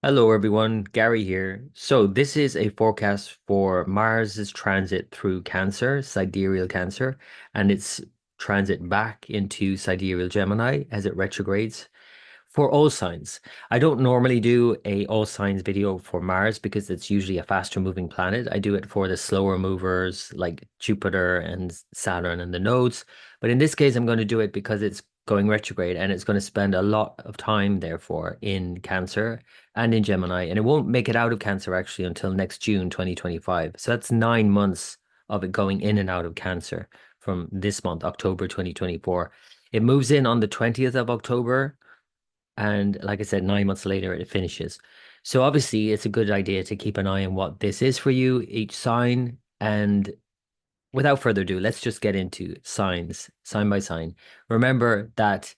Hello everyone, Gary here. So this is a forecast for Mars's transit through Cancer, sidereal Cancer, and its transit back into sidereal Gemini as it retrogrades for all signs. I don't normally do a all signs video for Mars because it's usually a faster moving planet. I do it for the slower movers like Jupiter and Saturn and the nodes. But in this case, I'm going to do it because it's going retrograde and it's going to spend a lot of time, therefore, in Cancer and in Gemini. And it won't make it out of Cancer actually until next June 2025. So that's 9 months of it going in and out of Cancer from this month, October 2024. It moves in on the 20th of October. And like I said, 9 months later, it finishes. So obviously, it's a good idea to keep an eye on what this is for you, each sign. And without further ado, let's just get into signs, sign by sign. Remember that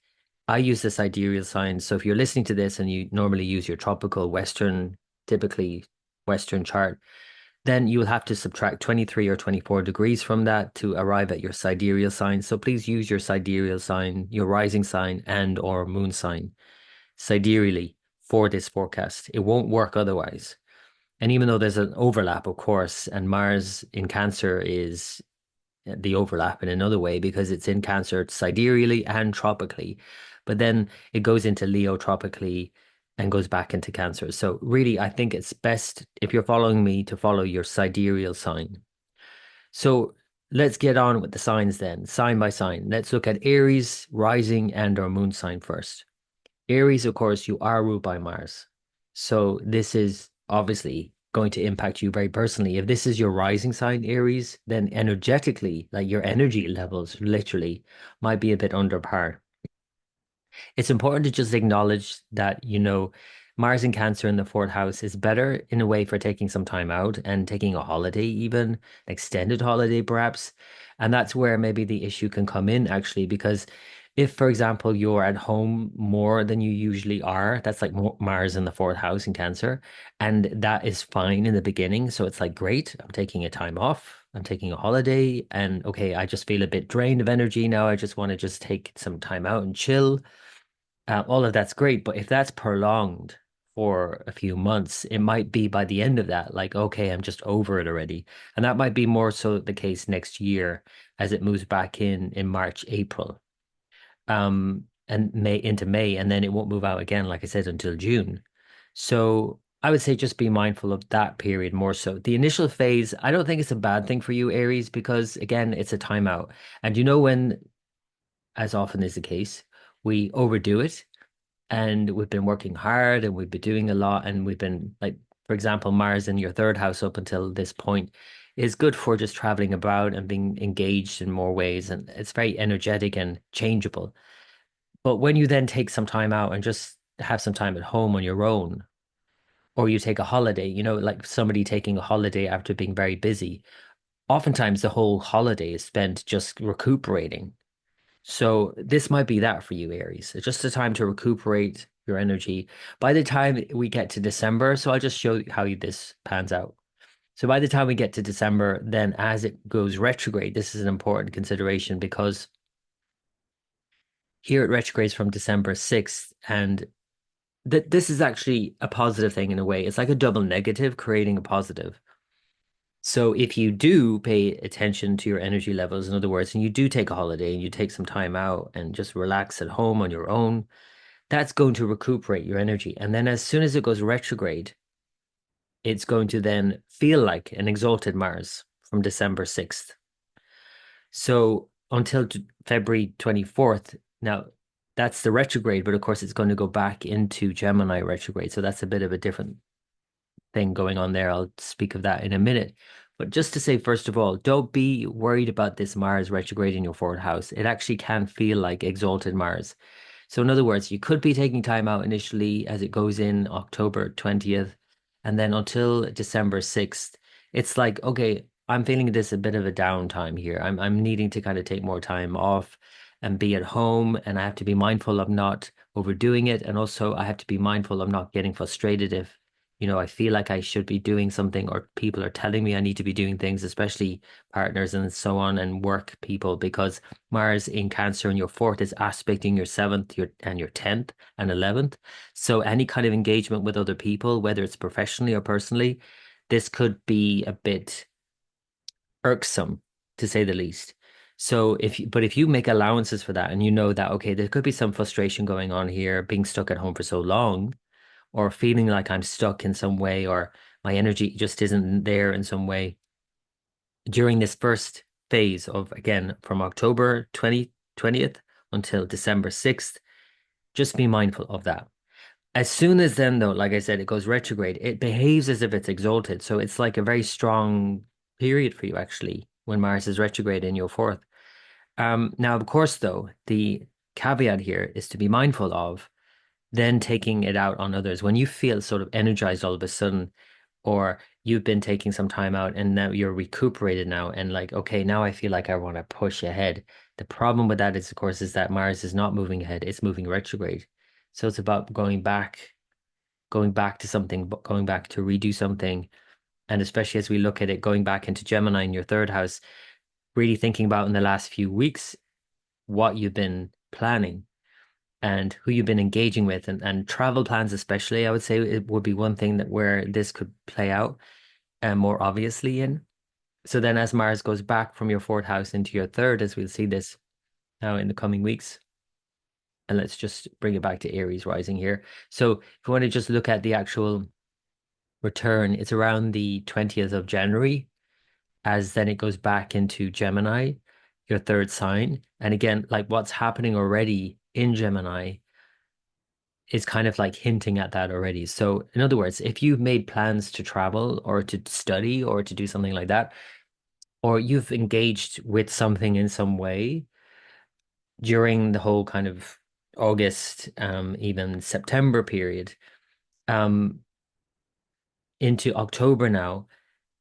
I use the sidereal signs. So if you're listening to this and you normally use your tropical Western, typically Western chart, then you will have to subtract 23 or 24 degrees from that to arrive at your sidereal sign. So please use your sidereal sign, your rising sign, and or moon sign sidereally for this forecast. It won't work otherwise. And even though there's an overlap, of course, and Mars in Cancer is the overlap in another way because it's in Cancer sidereally and tropically, but then it goes into Leo tropically and goes back into Cancer. So really, I think it's best if you're following me to follow your sidereal sign. So let's get on with the signs then, sign by sign. Let's look at Aries, rising, and or moon sign first. Aries, of course, you are ruled by Mars. So this is obviously going to impact you very personally. If this is your rising sign, Aries, then energetically, like your energy levels literally might be a bit under par. It's important to just acknowledge that, Mars in Cancer in the fourth house is better in a way for taking some time out and taking a holiday, even an extended holiday, perhaps. And that's where maybe the issue can come in, actually, because if, for example, you're at home more than you usually are, that's like Mars in the fourth house in Cancer, and that is fine in the beginning. So it's like, great, I'm taking a time off. I'm taking a holiday, and okay, I just feel a bit drained of energy now. I just want to just take some time out and chill. All of that's great, but if that's prolonged for a few months, it might be by the end of that, like, okay, I'm just over it already. And that might be more so the case next year as it moves back in March, April, and May into May, and then it won't move out again, like I said, until June. So I would say just be mindful of that period more so. The initial phase, I don't think it's a bad thing for you, Aries, because again, it's a timeout. And when, as often is the case, we overdo it and we've been working hard and we've been doing a lot and we've been like, for example, Mars in your third house up until this point is good for just traveling about and being engaged in more ways, and it's very energetic and changeable. But when you then take some time out and just have some time at home on your own, or you take a holiday, like somebody taking a holiday after being very busy, oftentimes the whole holiday is spent just recuperating. So this might be that for you, Aries. It's just a time to recuperate your energy. By the time we get to December, so I'll just show you how this pans out. So by the time we get to December, then as it goes retrograde, this is an important consideration because here it retrogrades from December 6th, and this is actually a positive thing in a way. It's like a double negative creating a positive. So if you do pay attention to your energy levels, in other words, and you do take a holiday and you take some time out and just relax at home on your own, that's going to recuperate your energy. And then as soon as it goes retrograde, it's going to then feel like an exalted Mars from December 6th. So until February 24th, now that's the retrograde, but of course it's going to go back into Gemini retrograde. So that's a bit of a different thing going on there. I'll speak of that in a minute. But just to say, first of all, don't be worried about this Mars retrograde in your fourth house. It actually can feel like exalted Mars. So, in other words, you could be taking time out initially as it goes in October 20th, and then until December 6th, it's like, okay, I'm feeling this a bit of a downtime here. I'm needing to kind of take more time off and be at home, and I have to be mindful of not overdoing it. And also I have to be mindful of not getting frustrated if I feel like I should be doing something, or people are telling me I need to be doing things, especially partners and so on, and work people, because Mars in Cancer in your fourth is aspecting your seventh, your 10th and 11th. So any kind of engagement with other people, whether it's professionally or personally, this could be a bit irksome, to say the least. So if you make allowances for that, and you know that, okay, there could be some frustration going on here, being stuck at home for so long, or feeling like I'm stuck in some way, or my energy just isn't there in some way during this first phase of, again, from October 20th until December 6th, just be mindful of that. As soon as then, though, like I said, it goes retrograde, it behaves as if it's exalted. So it's like a very strong period for you, actually, when Mars is retrograde in your fourth. Now, of course, though, the caveat here is to be mindful of then taking it out on others. When you feel sort of energized all of a sudden, or you've been taking some time out and now you're recuperated now, and like, okay, now I feel like I want to push ahead. The problem with that is, of course, is that Mars is not moving ahead, it's moving retrograde. So it's about going back to something, going back to redo something. And especially as we look at it, going back into Gemini in your third house, really thinking about in the last few weeks what you've been planning and who you've been engaging with, and travel plans, especially, I would say it would be one thing that where this could play out more obviously in. So then as Mars goes back from your fourth house into your third, as we'll see this now in the coming weeks, and let's just bring it back to Aries rising here. So if you want to just look at the actual return, it's around the 20th of January, as then it goes back into Gemini, your third sign. And again, like what's happening already in Gemini is kind of like hinting at that already. So, in other words, if you've made plans to travel or to study or to do something like that, or you've engaged with something in some way during the whole kind of August, even September period, um, into October now,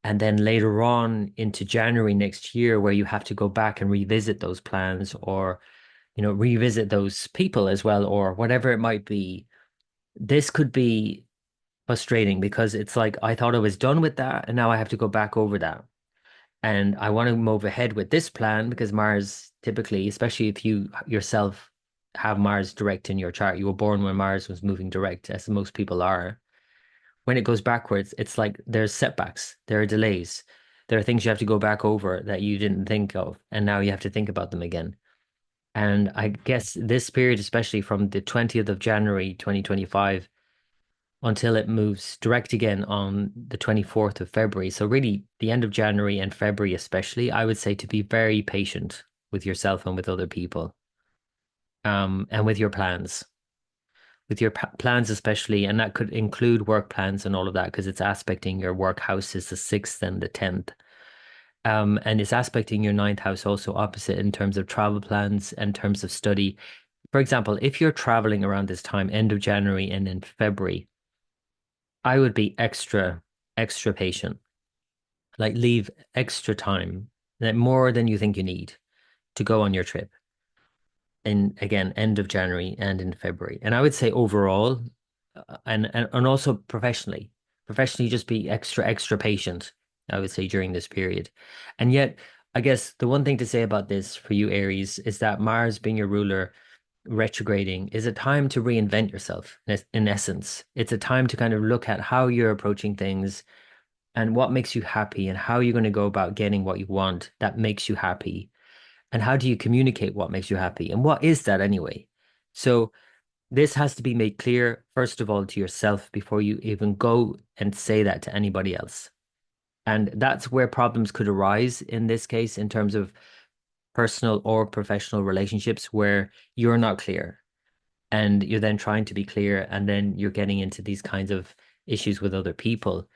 and then later on into January next year, where you have to go back and revisit those plans, or, revisit those people as well, or whatever it might be. This could be frustrating, because it's like I thought I was done with that, and now I have to go back over that. And I want to move ahead with this plan, because Mars typically, especially if you yourself have Mars direct in your chart, you were born when Mars was moving direct, as most people are. When it goes backwards, it's like there's setbacks, there are delays, there are things you have to go back over that you didn't think of, and now you have to think about them again. And I guess this period, especially from the 20th of January 2025 until it moves direct again on the 24th of February. So really the end of January and February especially, I would say to be very patient with yourself and with other people, and with your plans. With your plans especially, and that could include work plans and all of that, because it's aspecting your work house is the 6th and the 10th. And it's aspecting your ninth house also opposite in terms of travel plans, in terms of study. For example, if you're traveling around this time, end of January and in February, I would be extra patient. Like leave extra time, like more than you think you need to go on your trip. And again, end of January and in February. And I would say overall, and also professionally, just be extra patient, I would say, during this period. And yet, I guess the one thing to say about this for you, Aries, is that Mars being your ruler, retrograding, is a time to reinvent yourself, in essence. It's a time to kind of look at how you're approaching things and what makes you happy, and how you're going to go about getting what you want that makes you happy. And how do you communicate what makes you happy? And what is that anyway? So this has to be made clear, first of all, to yourself before you even go and say that to anybody else. And that's where problems could arise in this case, in terms of personal or professional relationships, where you're not clear and you're then trying to be clear, and then you're getting into these kinds of issues with other people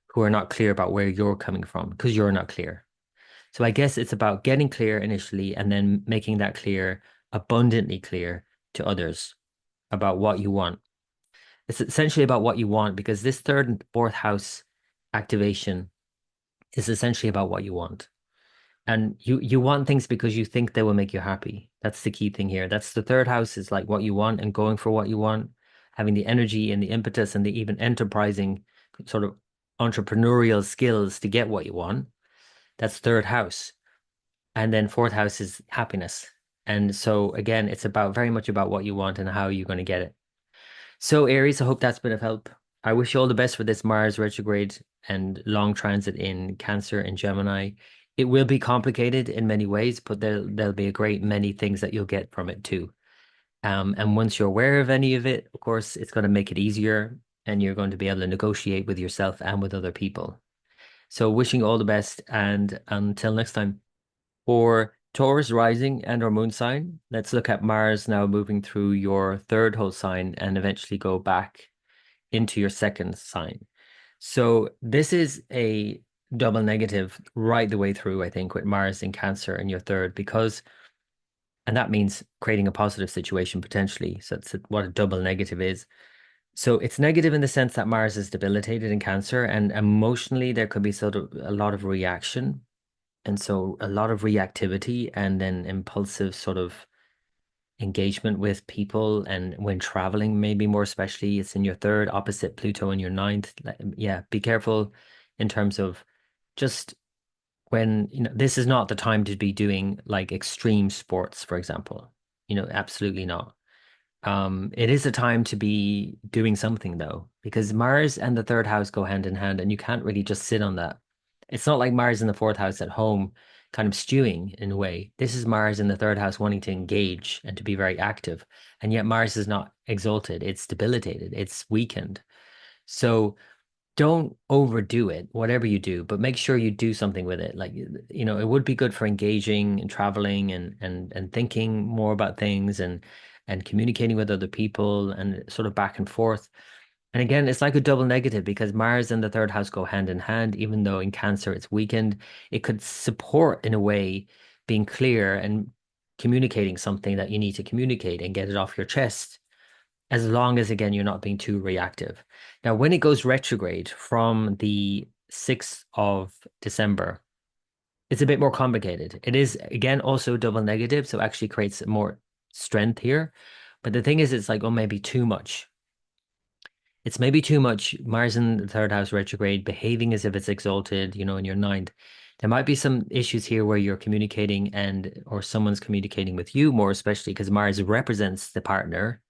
who are not clear about where you're coming from, because you're not clear. So I guess it's about getting clear initially, and then making that clear, abundantly clear to others about what you want. It's essentially about what you want, because this third and fourth house activation is essentially about what you want. And you want things because you think they will make you happy. That's the key thing here. That's the third house, is like what you want and going for what you want, having the energy and the impetus and the even enterprising sort of entrepreneurial skills to get what you want. That's third house. And then fourth house is happiness. And so again, it's about very much about what you want and how you're going to get it. So Aries, I hope that's been of help. I wish you all the best for this Mars retrograde and long transit in Cancer and Gemini. It will be complicated in many ways, but there'll be a great many things that you'll get from it too. And once you're aware of any of it, of course, it's going to make it easier and you're going to be able to negotiate with yourself and with other people. So wishing you all the best and until next time. For Taurus rising and or moon sign, let's look at Mars now moving through your third house sign and eventually go back into your second sign. So this is a double negative right the way through, I think, with Mars in Cancer in your third, because, and that means creating a positive situation potentially. So that's what a double negative is. So it's negative in the sense that Mars is debilitated in Cancer, and emotionally there could be sort of a lot of reaction. And so a lot of reactivity and then impulsive sort of engagement with people. And when traveling, maybe more especially, it's in your third, opposite Pluto in your ninth. Yeah, be careful in terms of just when, this is not the time to be doing like extreme sports, for example. Absolutely not. It is a time to be doing something though, because Mars and the third house go hand in hand, and you can't really just sit on that. It's not like Mars in the fourth house at home, kind of stewing in a way. This is Mars in the third house wanting to engage and to be very active. And yet Mars is not exalted, it's debilitated, it's weakened. So don't overdo it, whatever you do, but make sure you do something with it. Like, it would be good for engaging and traveling and thinking more about things and communicating with other people and sort of back and forth. And again, it's like a double negative because Mars and the third house go hand in hand, even though in Cancer it's weakened. It could support in a way being clear and communicating something that you need to communicate and get it off your chest, as long as again you're not being too reactive. Now, when it goes retrograde from the 6th of December, it's a bit more complicated. It is again also double negative, so it actually creates more strength here. But the thing is, it's like, oh, maybe too much. It's maybe too much. Mars in the third house retrograde, behaving as if it's exalted, in your ninth. There might be some issues here where you're communicating or someone's communicating with you more, especially because Mars represents the partner.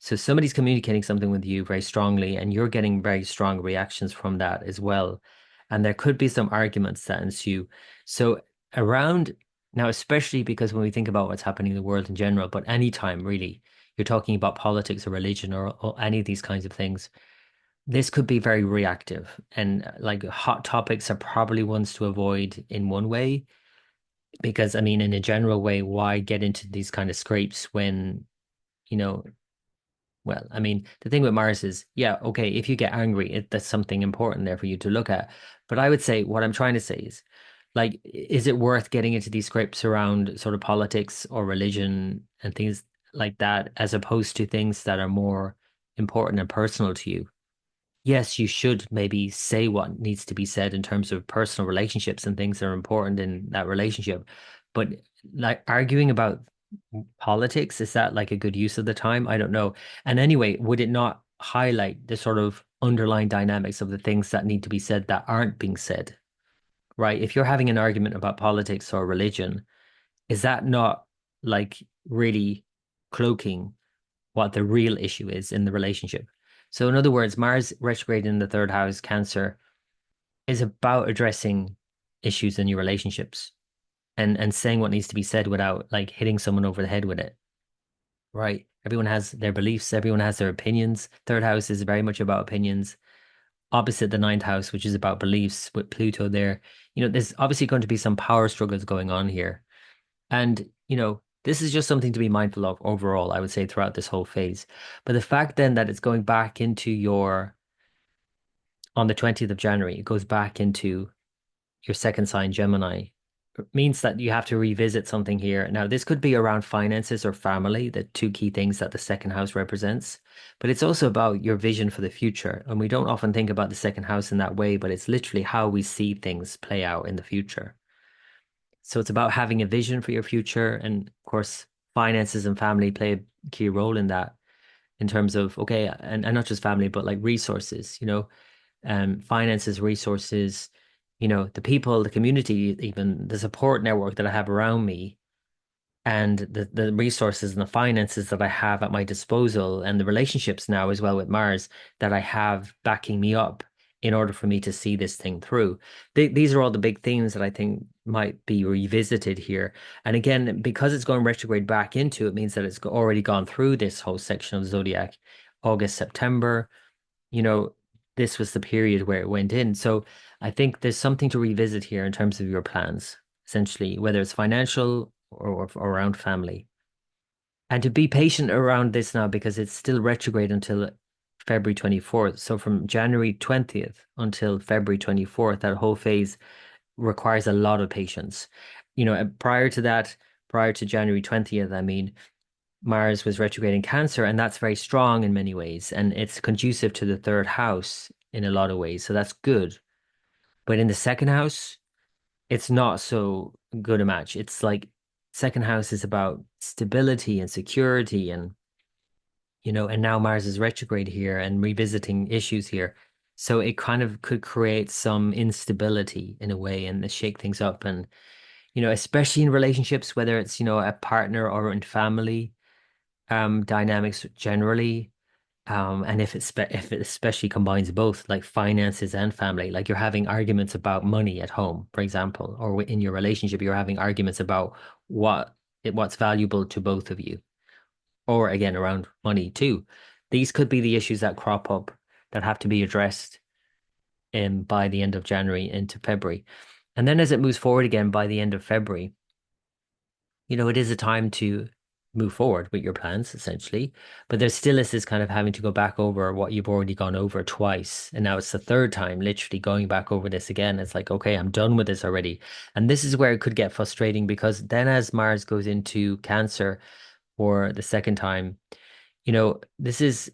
So somebody's communicating something with you very strongly and you're getting very strong reactions from that as well. And there could be some arguments that ensue. So around now, especially because when we think about what's happening in the world in general, but anytime really you're talking about politics or religion or any of these kinds of things, this could be very reactive. And like hot topics are probably ones to avoid in one way, because I mean, in a general way, why get into these kind of scrapes when, you know, well, I mean, the thing with Mars is, yeah, okay, if you get angry, that's something important there for you to look at. But I would say what I'm trying to say is, like, is it worth getting into these scrapes around sort of politics or religion and things like that, as opposed to things that are more important and personal to you? Yes, you should maybe say what needs to be said in terms of personal relationships and things that are important in that relationship. But like arguing about politics, is that like a good use of the time? I don't know. And anyway, would it not highlight the sort of underlying dynamics of the things that need to be said that aren't being said, right? If you're having an argument about politics or religion, is that not like really cloaking what the real issue is in the relationship? So, in other words, Mars retrograde in the third house, Cancer, is about addressing issues in your relationships and saying what needs to be said without like hitting someone over the head with it, right? Everyone has their beliefs, everyone has their opinions. Third house is very much about opinions, opposite the ninth house, which is about beliefs with Pluto there. There's obviously going to be some power struggles going on here. And, this is just something to be mindful of overall, I would say, throughout this whole phase. But the fact then that it's going back into on the 20th of January, it goes back into your second sign, Gemini, means that you have to revisit something here. Now, this could be around finances or family, the two key things that the second house represents. But it's also about your vision for the future. And we don't often think about the second house in that way, but it's literally how we see things play out in the future. So it's about having a vision for your future. And of course, finances and family play a key role in that, in terms of, okay, and not just family, but like resources. finances, resources, the people, the community, even the support network that I have around me, and the resources and the finances that I have at my disposal, and the relationships now as well with Mars that I have backing me up in order for me to see this thing through. These are all the big themes that I think might be revisited here. And again, because it's going retrograde back into it, means that it's already gone through this whole section of zodiac, August, September. You know, this was the period where it went in. So I think there's something to revisit here in terms of your plans, essentially, whether it's financial or around family. And to be patient around this now because it's still retrograde until February 24th. So from January 20th until February 24th, that whole phase requires a lot of patience. Prior to that, prior to January 20th, I mean, Mars was retrograde in Cancer, and that's very strong in many ways. And it's conducive to the third house in a lot of ways. So that's good. But in the second house, it's not so good a match. It's like second house is about stability and security and now Mars is retrograde here and revisiting issues here. So it kind of could create some instability in a way and shake things up and especially in relationships, whether it's a partner or in family, dynamics generally. And if it especially combines both, like finances and family, like you're having arguments about money at home, for example, or in your relationship, you're having arguments about what's valuable to both of you, or again around money too. These could be the issues that crop up that have to be addressed in by the end of January into February. And then as it moves forward again by the end of February, it is a time to move forward with your plans, essentially. But there still is this kind of having to go back over what you've already gone over twice. And now it's the third time, literally going back over this again. It's like, okay, I'm done with this already. And this is where it could get frustrating because then as Mars goes into Cancer for the second time, this is,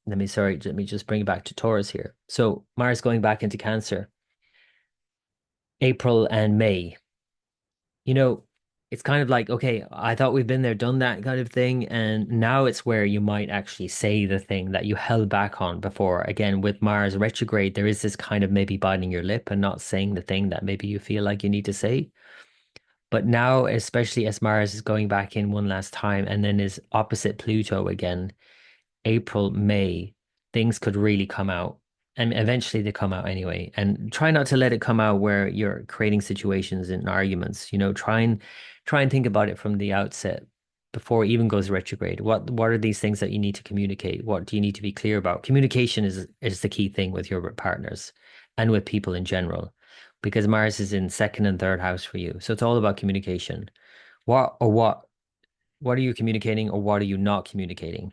let me just bring it back to Taurus here. So Mars going back into Cancer, April and May. you know, it's kind of like, okay, I thought we've been there, done that kind of thing. And now it's where you might actually say the thing that you held back on before. Again, with Mars retrograde, there is this kind of maybe biting your lip and not saying the thing that maybe you feel like you need to say. But now, especially as Mars is going back in one last time and then is opposite Pluto again, April, May, things could really come out. And eventually they come out anyway. And try not to let it come out where you're creating situations and arguments. Try and think about it from the outset before it even goes retrograde. What are these things that you need to communicate? What do you need to be clear about? Communication is the key thing with your partners and with people in general. Because Mars is in second and third house for you. So it's all about communication. What are you communicating or what are you not communicating?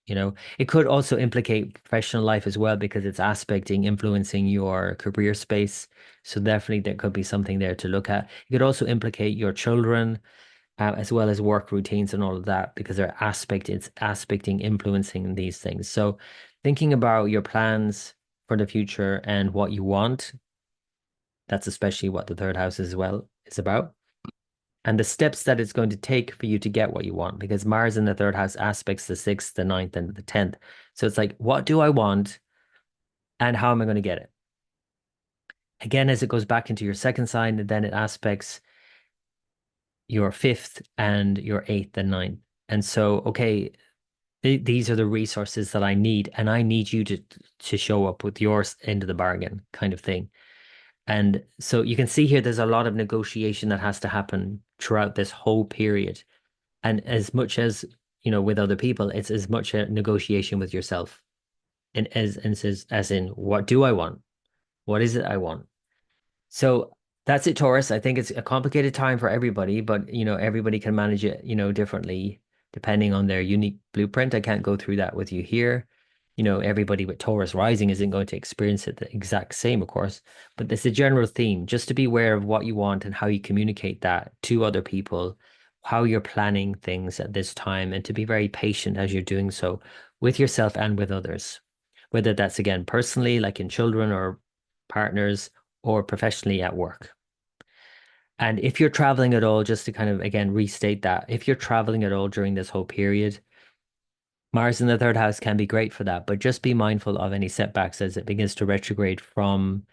It could also implicate professional life as well because it's aspecting, influencing your career space. So definitely there could be something there to look at. It could also implicate your children, as well as work routines and all of that because it's aspecting, influencing these things. So thinking about your plans for the future and what you want, that's especially what the third house as well is about and the steps that it's going to take for you to get what you want because Mars in the third house aspects the sixth, the ninth, and the 10th. So it's like, what do I want and how am I going to get it? Again, as it goes back into your second sign, then it aspects your fifth and your eighth and ninth. And so, okay, these are the resources that I need, and I need you to show up with your end of the bargain kind of thing. And so you can see here there's a lot of negotiation that has to happen throughout this whole period. And as much as, with other people, it's as much a negotiation with yourself. And as in, what do I want? What is it I want? So that's it, Taurus. I think it's a complicated time for everybody, but everybody can manage it, differently depending on their unique blueprint. I can't go through that with you here. Everybody with Taurus rising isn't going to experience it the exact same, of course, but there's a general theme, just to be aware of what you want and how you communicate that to other people, how you're planning things at this time, and to be very patient as you're doing so with yourself and with others, whether that's again personally, like in children or partners, or professionally at work. And if you're traveling at all, just to kind of again restate that, if you're traveling at all during this whole period, Mars in the third house can be great for that, but just be mindful of any setbacks as it begins to retrograde from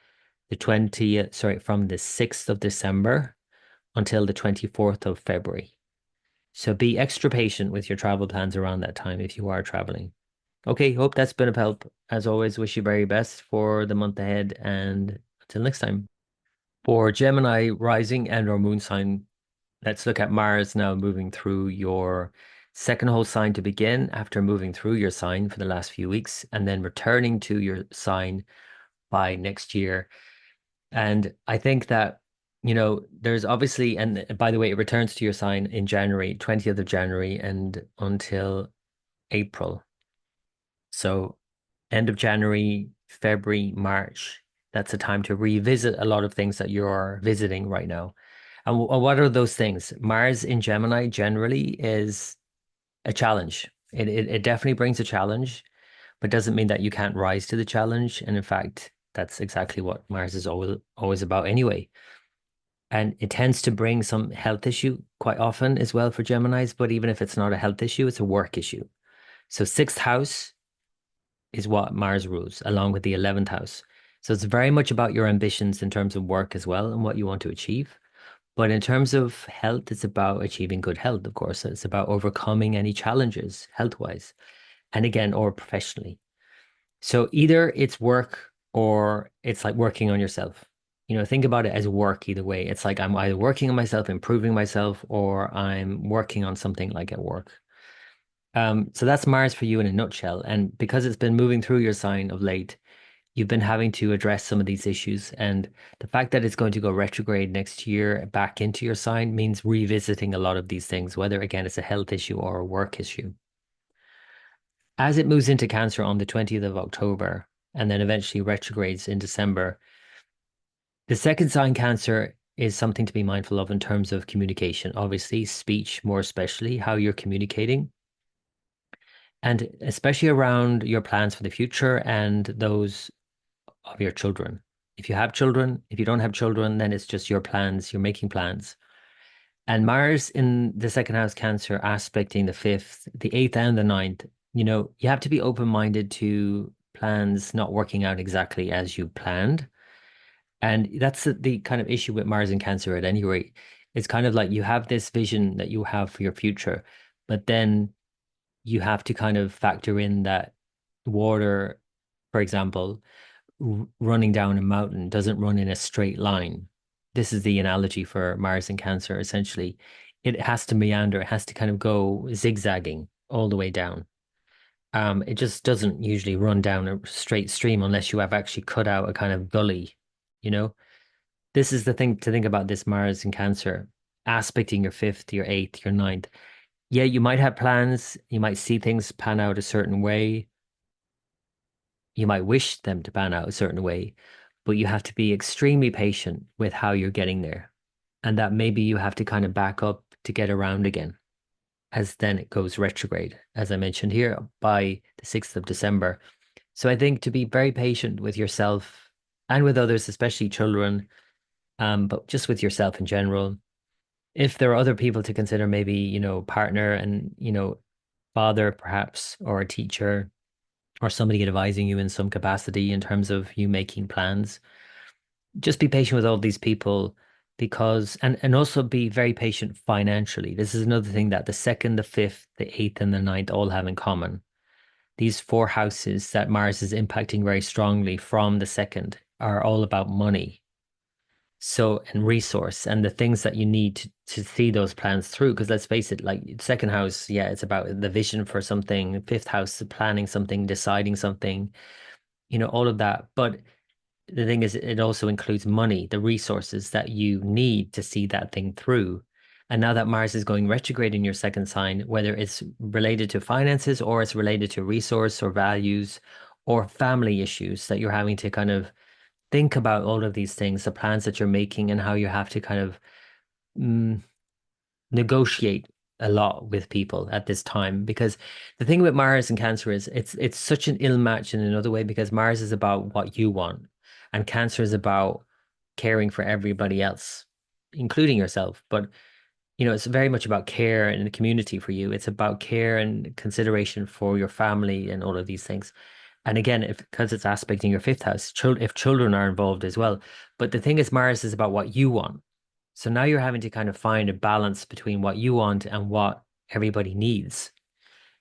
the 20th, sorry, from the 6th of December until the 24th of February. So be extra patient with your travel plans around that time if you are traveling. Okay, hope that's been of help. As always, wish you very best for the month ahead and until next time. For Gemini rising and or moon sign, let's look at Mars now moving through your second whole sign to begin after moving through your sign for the last few weeks and then returning to your sign by next year. And I think that, there's obviously, and by the way, it returns to your sign in January, 20th of January and until April. So end of January, February, March, that's a time to revisit a lot of things that you're visiting right now. And what are those things? Mars in Gemini generally is a challenge. It definitely brings a challenge, but doesn't mean that you can't rise to the challenge. And in fact, that's exactly what Mars is always about anyway. And it tends to bring some health issue quite often as well for Geminis. But even if it's not a health issue, it's a work issue. So sixth house is what Mars rules, along with the 11th house. So it's very much about your ambitions in terms of work as well and what you want to achieve. But in terms of health, it's about achieving good health, of course. It's about overcoming any challenges health-wise, and again, or professionally. So either it's work or it's like working on yourself. Think about it as work either way. It's like I'm either working on myself, improving myself, or I'm working on something like at work. So that's Mars for you in a nutshell. And because it's been moving through your sign of late, you've been having to address some of these issues. And the fact that it's going to go retrograde next year back into your sign means revisiting a lot of these things, whether again it's a health issue or a work issue. As it moves into Cancer on the 20th of October and then eventually retrogrades in December, the second sign Cancer is something to be mindful of in terms of communication. Obviously, speech, more especially, how you're communicating. And especially around your plans for the future and those of your children. If you have children, if you don't have children, then it's just your plans, you're making plans. And Mars in the second house Cancer aspecting the fifth, the eighth, and the ninth, you have to be open-minded to plans not working out exactly as you planned. And that's the kind of issue with Mars and Cancer at any rate. It's kind of like you have this vision that you have for your future, but then you have to kind of factor in that water, for example, running down a mountain doesn't run in a straight line. This is the analogy for Mars and Cancer, essentially. It has to meander, it has to kind of go zigzagging all the way down. It just doesn't usually run down a straight stream unless you have actually cut out a kind of gully, you know? This is the thing to think about this Mars and Cancer, aspecting your fifth, your eighth, your ninth. Yeah, you might have plans, you might see things pan out a certain way, you might wish them to pan out a certain way, but you have to be extremely patient with how you're getting there. And that maybe you have to kind of back up to get around again, as then it goes retrograde, as I mentioned here, by the 6th of December. So I think to be very patient with yourself and with others, especially children, but just with yourself in general. If there are other people to consider, maybe, partner and, father perhaps, or a teacher, or somebody advising you in some capacity in terms of you making plans. Just be patient with all these people because and also be very patient financially. This is another thing that the second, the fifth, the eighth, and the ninth all have in common. These four houses that Mars is impacting very strongly from the second are all about money. So, and resource and the things that you need to see those plans through. Because let's face it, like second house, yeah, it's about the vision for something. Fifth house, planning something, deciding something, all of that. But the thing is, it also includes money, the resources that you need to see that thing through. And now that Mars is going retrograde in your second sign, whether it's related to finances or it's related to resource or values or family issues that you're having to kind of think about all of these things, the plans that you're making and how you have to kind of mm, negotiate a lot with people at this time. Because the thing with Mars and Cancer is it's such an ill match in another way because Mars is about what you want and Cancer is about caring for everybody else, including yourself. But it's very much about care and the community for you. It's about care and consideration for your family and all of these things. And again, if because it's aspecting your fifth house, if children are involved as well. But the thing is, Mars is about what you want. So now you're having to kind of find a balance between what you want and what everybody needs.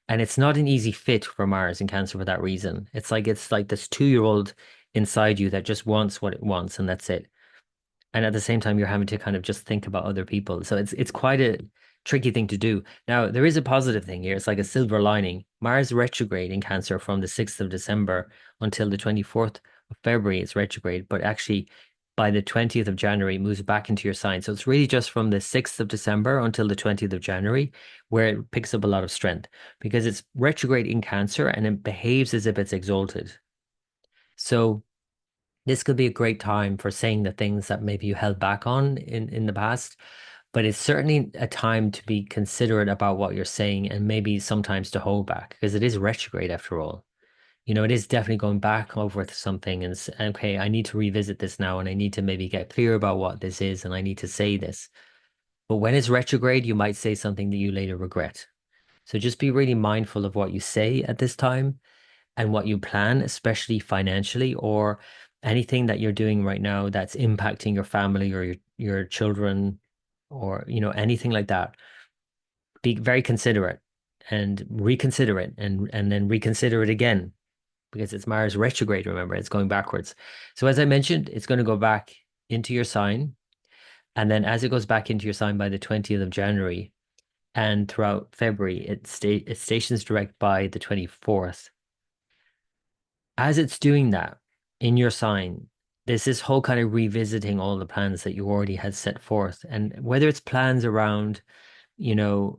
And it's not an easy fit for Mars in Cancer for that reason. It's like this 2-year-old inside you that just wants what it wants, and that's it. And at the same time, you're having to kind of just think about other people. So it's quite a tricky thing to do. Now, there is a positive thing here. It's like a silver lining. Mars retrograde in Cancer from the 6th of December until the 24th of February is retrograde, but actually by the 20th of January it moves back into your sign. So it's really just from the 6th of December until the 20th of January where it picks up a lot of strength because it's retrograde in Cancer and it behaves as if it's exalted. So this could be a great time for saying the things that maybe you held back on in the past, but it's certainly a time to be considerate about what you're saying and maybe sometimes to hold back because it is retrograde after all. It is definitely going back over something and okay, I need to revisit this now and I need to maybe get clear about what this is and I need to say this. But when it's retrograde, you might say something that you later regret. So just be really mindful of what you say at this time and what you plan, especially financially or anything that you're doing right now that's impacting your family or your children or anything like that. Be very considerate and reconsider it and then reconsider it again because it's Mars retrograde, remember, it's going backwards. So as I mentioned, it's going to go back into your sign. And then as it goes back into your sign by the 20th of January and throughout February, it stations direct by the 24th. As it's doing that in your sign, there's this whole kind of revisiting all the plans that you already had set forth. And whether it's plans around,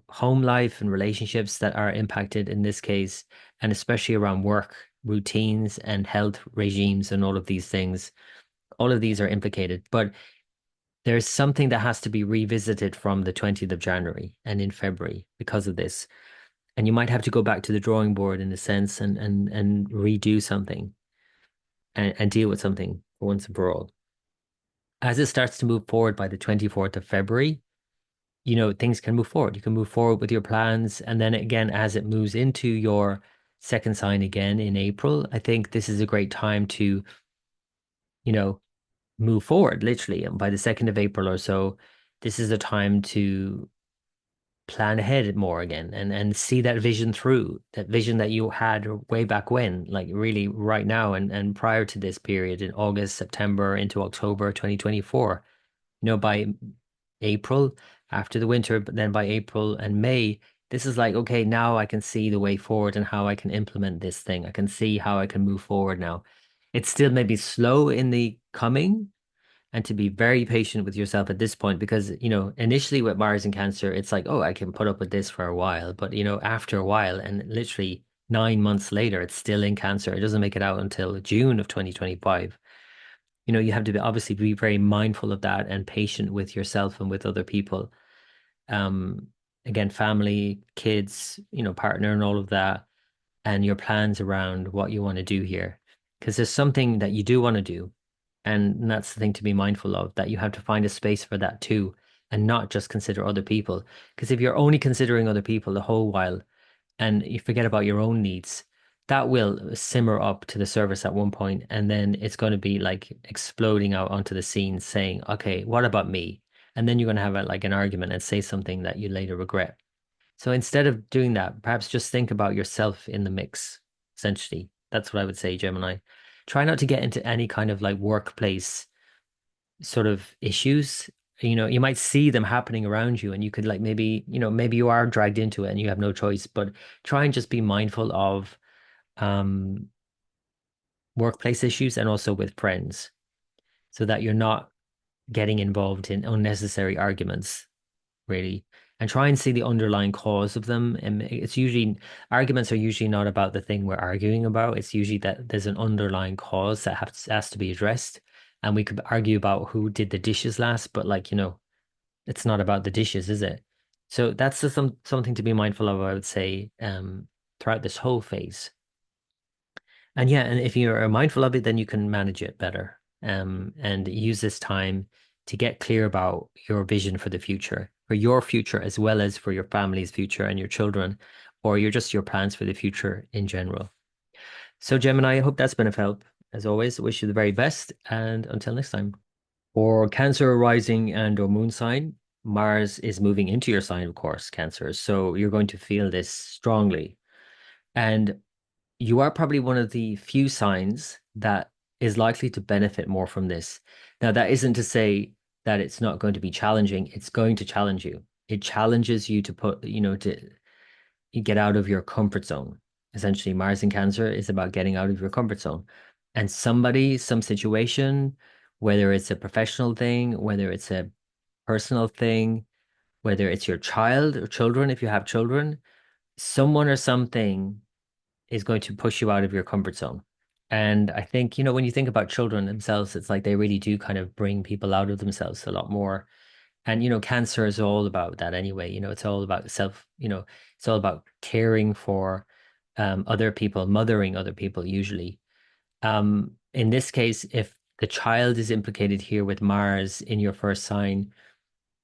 home life and relationships that are impacted in this case, and especially around work routines and health regimes and all of these things, all of these are implicated. But there's something that has to be revisited from the 20th of January and in February because of this. And you might have to go back to the drawing board in a sense and redo something and deal with something for once and for all. As it starts to move forward by the 24th of February, things can move forward. You can move forward with your plans. And then again, as it moves into your second sign again in April, I think this is a great time to, you know, move forward, literally. And by the 2nd of April or so, this is the time to plan ahead more again and see that vision through, that vision that you had way back when, like really right now and prior to this period in August, September into October 2024. By April after the winter, but then by April and May, this is like, okay, now I can see the way forward and how I can implement this thing. I can see how I can move forward now. It's still maybe slow in the coming, and to be very patient with yourself at this point because initially with Mars and Cancer it's like, oh, I can put up with this for a while, but after a while and literally 9 months later it's still in Cancer. It doesn't make it out until June of 2025. You have to obviously be very mindful of that and patient with yourself and with other people. um Again, family, kids, partner and all of that, and your plans around what you want to do here, because there's something that you do want to do. And that's the thing to be mindful of, that you have to find a space for that too, and not just consider other people. Because if you're only considering other people the whole while and you forget about your own needs, that will simmer up to the surface at one point, and then it's going to be like exploding out onto the scene saying, okay, what about me? And then you're going to have like an argument and say something that you later regret. So instead of doing that, perhaps just think about yourself in the mix, essentially. That's what I would say, Gemini. Try not to get into any kind of like workplace sort of issues. You might see them happening around you and you could like maybe you are dragged into it and you have no choice, but try and just be mindful of um workplace issues and also with friends so that you're not getting involved in unnecessary arguments, really, and try and see the underlying cause of them. And it's usually arguments are usually not about the thing we're arguing about. It's usually that there's an underlying cause that has to be addressed. And we could argue about who did the dishes last, but like, it's not about the dishes, is it? So that's just something to be mindful of, I would say, throughout this whole phase. And yeah, and if you're mindful of it, then you can manage it better. And use this time to get clear about your vision for the future. for your future as well as for your family's future and your children, or your plans for the future in general. So, Gemini, I hope that's been of help. As always, wish you the very best, and until next time. For Cancer rising and or moon sign, Mars is moving into your sign, of course, Cancer. So you're going to feel this strongly. And you are probably one of the few signs that is likely to benefit more from this. Now, that isn't to say that it's not going to be challenging. It's going to challenge you. It challenges you to to get out of your comfort zone. Essentially, Mars in Cancer is about getting out of your comfort zone. And somebody, some situation, whether it's a professional thing, whether it's a personal thing, whether it's your child or children, if you have children, someone or something is going to push you out of your comfort zone. And I think, when you think about children themselves, it's like they really do kind of bring people out of themselves a lot more. And, Cancer is all about that anyway. It's all about it's all about caring for other people, mothering other people usually. In this case, if the child is implicated here with Mars in your first sign,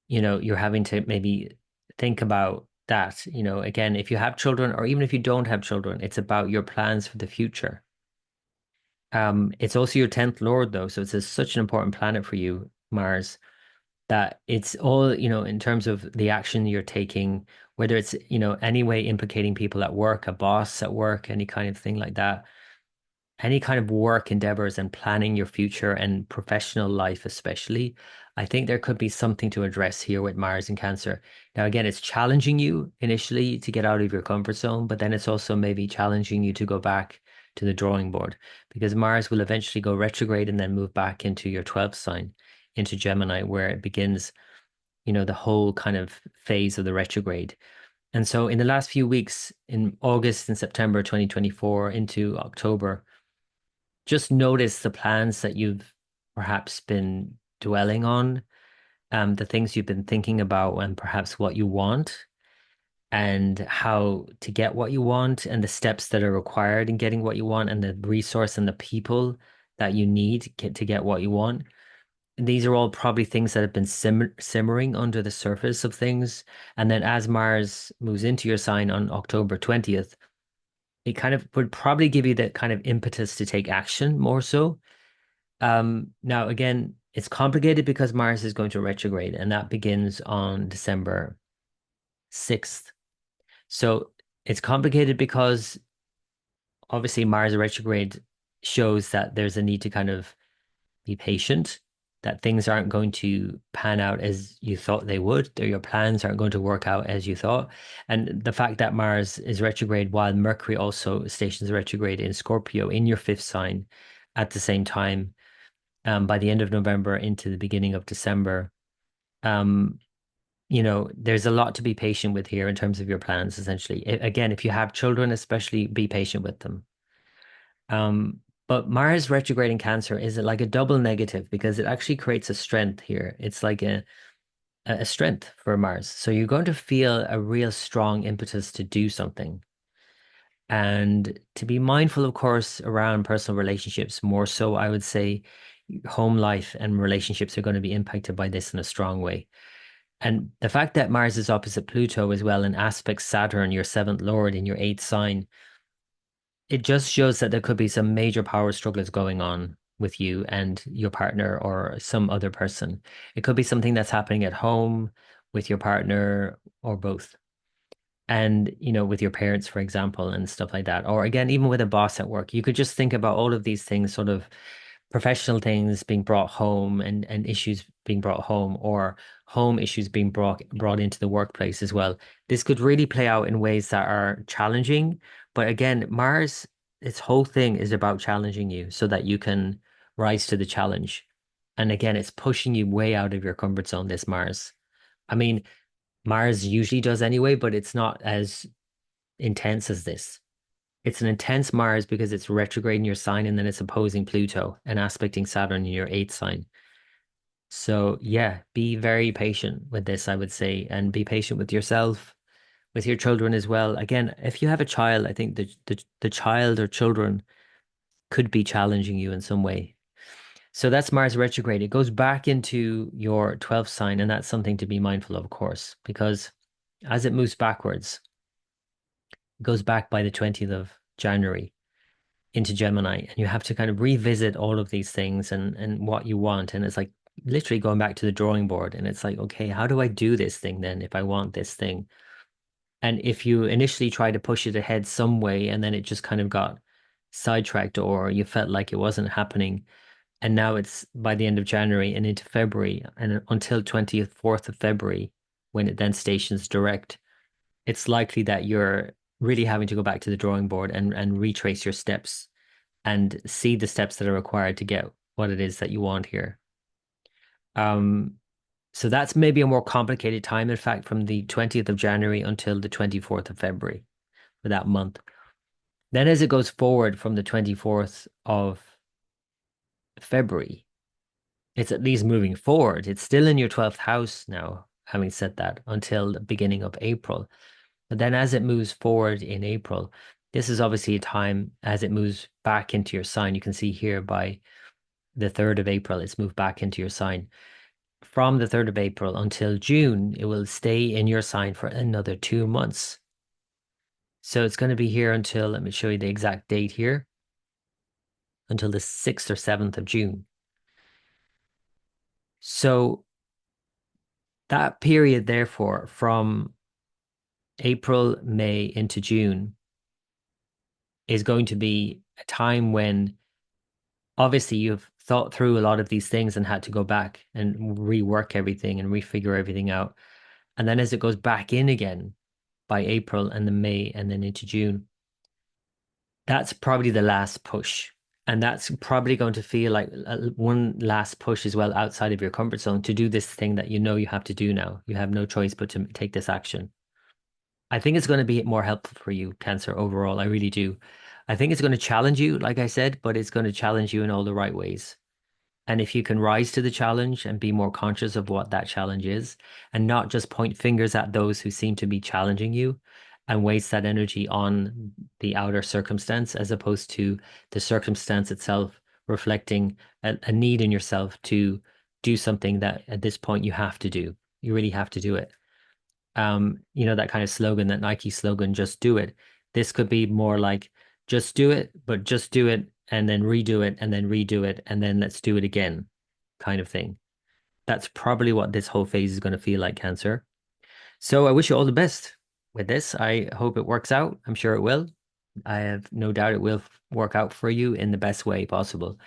you're having to maybe think about that. Again, if you have children or even if you don't have children, it's about your plans for the future. It's also your 10th Lord though, so such an important planet for you, Mars, that it's all, in terms of the action you're taking, whether it's, any way implicating people at work, a boss at work, any kind of thing like that, any kind of work endeavors and planning your future and professional life, especially, I think there could be something to address here with Mars and Cancer. Now, again, it's challenging you initially to get out of your comfort zone, but then it's also maybe challenging you to go back to the drawing board because Mars will eventually go retrograde and then move back into your 12th sign, into Gemini, where it begins, the whole kind of phase of the retrograde. And so in the last few weeks, in August and September 2024 into October, just notice the plans that you've perhaps been dwelling on, the things you've been thinking about, and perhaps what you want, and how to get what you want, and the steps that are required in getting what you want, and the resource and the people that you need to get what you want. These are all probably things that have been simmering under the surface of things. And then as Mars moves into your sign on October 20th, it kind of would probably give you that kind of impetus to take action more so. Now again, it's complicated because Mars is going to retrograde, and that begins on December 6th. So it's complicated because obviously Mars retrograde shows that there's a need to kind of be patient, that things aren't going to pan out as you thought they would, or your plans aren't going to work out as you thought. And the fact that Mars is retrograde while Mercury also stations retrograde in Scorpio in your fifth sign at the same time, by the end of November into the beginning of December. Um, there's a lot to be patient with here in terms of your plans, essentially. Again, if you have children, especially be patient with them. But Mars retrograde in Cancer is like a double negative because it actually creates a strength here. It's like a strength for Mars. So you're going to feel a real strong impetus to do something. And to be mindful, of course, around personal relationships, more so, I would say home life and relationships are going to be impacted by this in a strong way. And the fact that Mars is opposite Pluto as well and aspects Saturn, your seventh lord in your eighth sign, it just shows that there could be some major power struggles going on with you and your partner or some other person. It could be something that's happening at home with your partner or both. And, with your parents, for example, and stuff like that. Or again, even with a boss at work, you could just think about all of these things, sort of professional things being brought home and issues being brought home or home issues being brought into the workplace as well. This could really play out in ways that are challenging. But again, Mars, its whole thing is about challenging you so that you can rise to the challenge. And again, it's pushing you way out of your comfort zone, this Mars. I mean, Mars usually does anyway, but it's not as intense as this. It's an intense Mars because it's retrograde in your sign and then it's opposing Pluto and aspecting Saturn in your eighth sign. So yeah, be very patient with this, I would say, and be patient with yourself, with your children as well. Again, if you have a child, I think the child or children could be challenging you in some way. So that's Mars retrograde. It goes back into your 12th sign, and that's something to be mindful of course, because as it moves backwards, it goes back by the 20th of January into Gemini, and you have to kind of revisit all of these things and what you want. And it's like literally going back to the drawing board. And it's like, okay, how do I do this thing then if I want this thing? And if you initially try to push it ahead some way and then it just kind of got sidetracked or you felt like it wasn't happening, and now it's by the end of January and into February and until 24th of February, when it then stations direct, it's likely that you're really having to go back to the drawing board and retrace your steps and see the steps that are required to get what it is that you want here. Um, so that's maybe a more complicated time, in fact, from the 20th of January until the 24th of February for that month. Then as it goes forward from the 24th of February, it's at least moving forward. It's still in your 12th house now, having said that, until the beginning of April. But then as it moves forward in April, this is obviously a time as it moves back into your sign. You can see here by the 3rd of April, it's moved back into your sign. From the 3rd of April until June, it will stay in your sign for another 2 months. So it's going to be here until, let me show you the exact date here, until the 6th or 7th of June. So that period, therefore, from April, May into June is going to be a time when obviously you've thought through a lot of these things and had to go back and rework everything and refigure everything out. And then as it goes back in again by April and then May and then into June, that's probably the last push. And that's probably going to feel like one last push as well outside of your comfort zone to do this thing that you know you have to do now. You have no choice but to take this action. I think it's going to be more helpful for you, Cancer, overall. I really do. I think it's going to challenge you, like I said, but it's going to challenge you in all the right ways. And if you can rise to the challenge and be more conscious of what that challenge is, and not just point fingers at those who seem to be challenging you and waste that energy on the outer circumstance, as opposed to the circumstance itself reflecting a need in yourself to do something that at this point you have to do. You really have to do it. That kind of slogan, that Nike slogan, just do it. This could be more like just do it, but just do it and then redo it and then redo it and then let's do it again kind of thing. That's probably what this whole phase is going to feel like, Cancer. So I wish you all the best with this. I hope it works out. I'm sure it will. I have no doubt it will work out for you in the best way possible.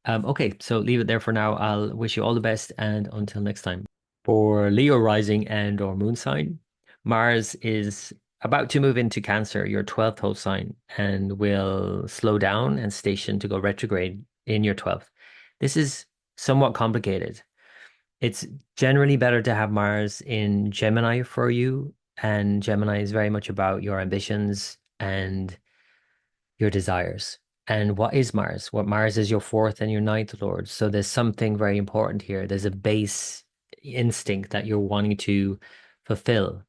Okay, so leave it there for now. I'll wish you all the best and until next time. For Leo rising and or moon sign, Mars is about to move into Cancer, your 12th host sign, and will slow down and station to go retrograde in your 12th. This is somewhat complicated. It's generally better to have Mars in Gemini for you, and Gemini is very much about your ambitions and your desires. And what is Mars? What Mars is your fourth and your ninth lord. So there's something very important here. There's a base instinct that you're wanting to fulfill,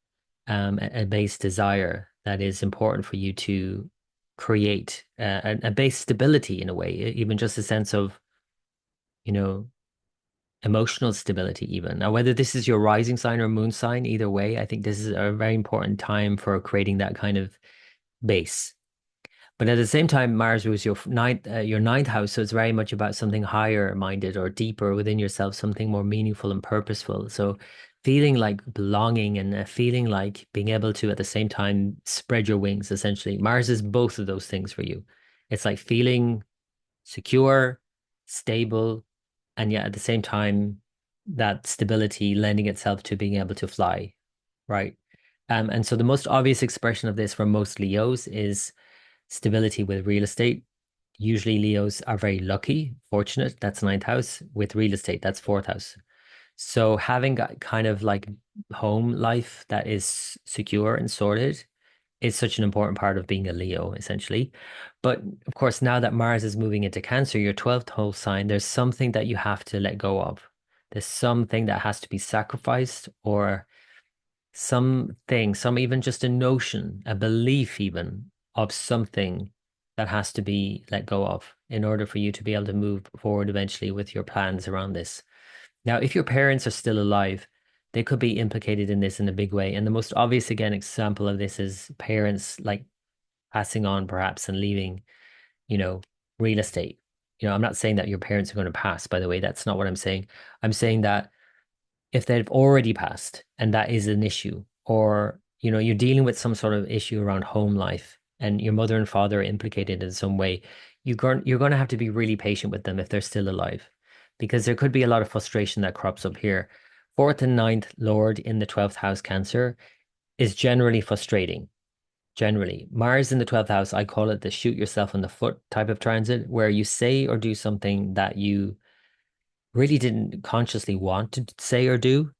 a base desire that is important for you to create a base stability in a way, even just a sense of, you know, emotional stability even. Now, whether this is your rising sign or moon sign, either way, I think this is a very important time for creating that kind of base. But at the same time, Mars was your ninth house, so it's very much about something higher minded or deeper within yourself, something more meaningful and purposeful. So feeling like belonging and feeling like being able to at the same time spread your wings, essentially. Mars is both of those things for you. It's like feeling secure, stable, and yet at the same time, that stability lending itself to being able to fly, right? And so the most obvious expression of this for most Leos is stability with real estate. Usually Leos are very lucky, fortunate. That's ninth house. With real estate, that's fourth house. So having got kind of like home life that is secure and sorted is such an important part of being a Leo, essentially. But of course, now that Mars is moving into Cancer, your 12th whole sign, there's something that you have to let go of. There's something that has to be sacrificed, or something, some even just a notion, a belief even of something that has to be let go of in order for you to be able to move forward eventually with your plans around this. Now, if your parents are still alive, they could be implicated in this in a big way. And the most obvious, again, example of this is parents like passing on perhaps and leaving, you know, real estate. I'm not saying that your parents are going to pass, by the way. That's not what I'm saying. I'm saying that if they've already passed and that is an issue, or you're dealing with some sort of issue around home life and your mother and father are implicated in some way, you're going to have to be really patient with them if they're still alive, because there could be a lot of frustration that crops up here. Fourth and ninth Lord in the 12th house Cancer is generally frustrating. Generally, Mars in the 12th house, I call it the shoot yourself in the foot type of transit, where you say or do something that you really didn't consciously want to say or do.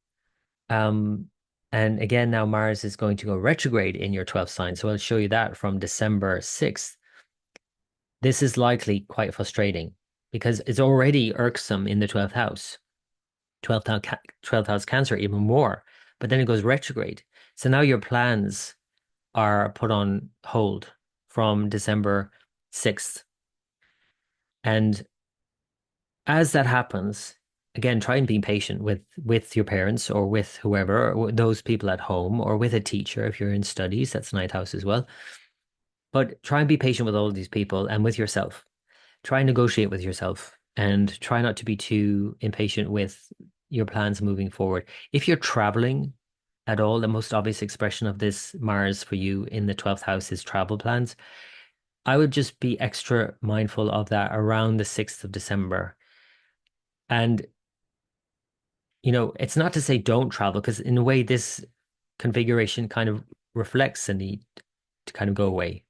um, and again, now Mars is going to go retrograde in your 12th sign. So I'll show you that from December 6th. This is likely quite frustrating because it's already irksome in the 12th house. 12th house Cancer, even more. But then it goes retrograde. So now your plans are put on hold from December 6th. And as that happens, again, try and be patient with your parents or with whoever, or those people at home, or with a teacher if you're in studies. That's ninth house as well. But try and be patient with all of these people and with yourself. Try and negotiate with yourself and try not to be too impatient with your plans moving forward. If you're traveling at all, the most obvious expression of this Mars for you in the 12th house is travel plans. I would just be extra mindful of that around the 6th of December. And it's not to say don't travel, because in a way, this configuration kind of reflects the need to kind of go away.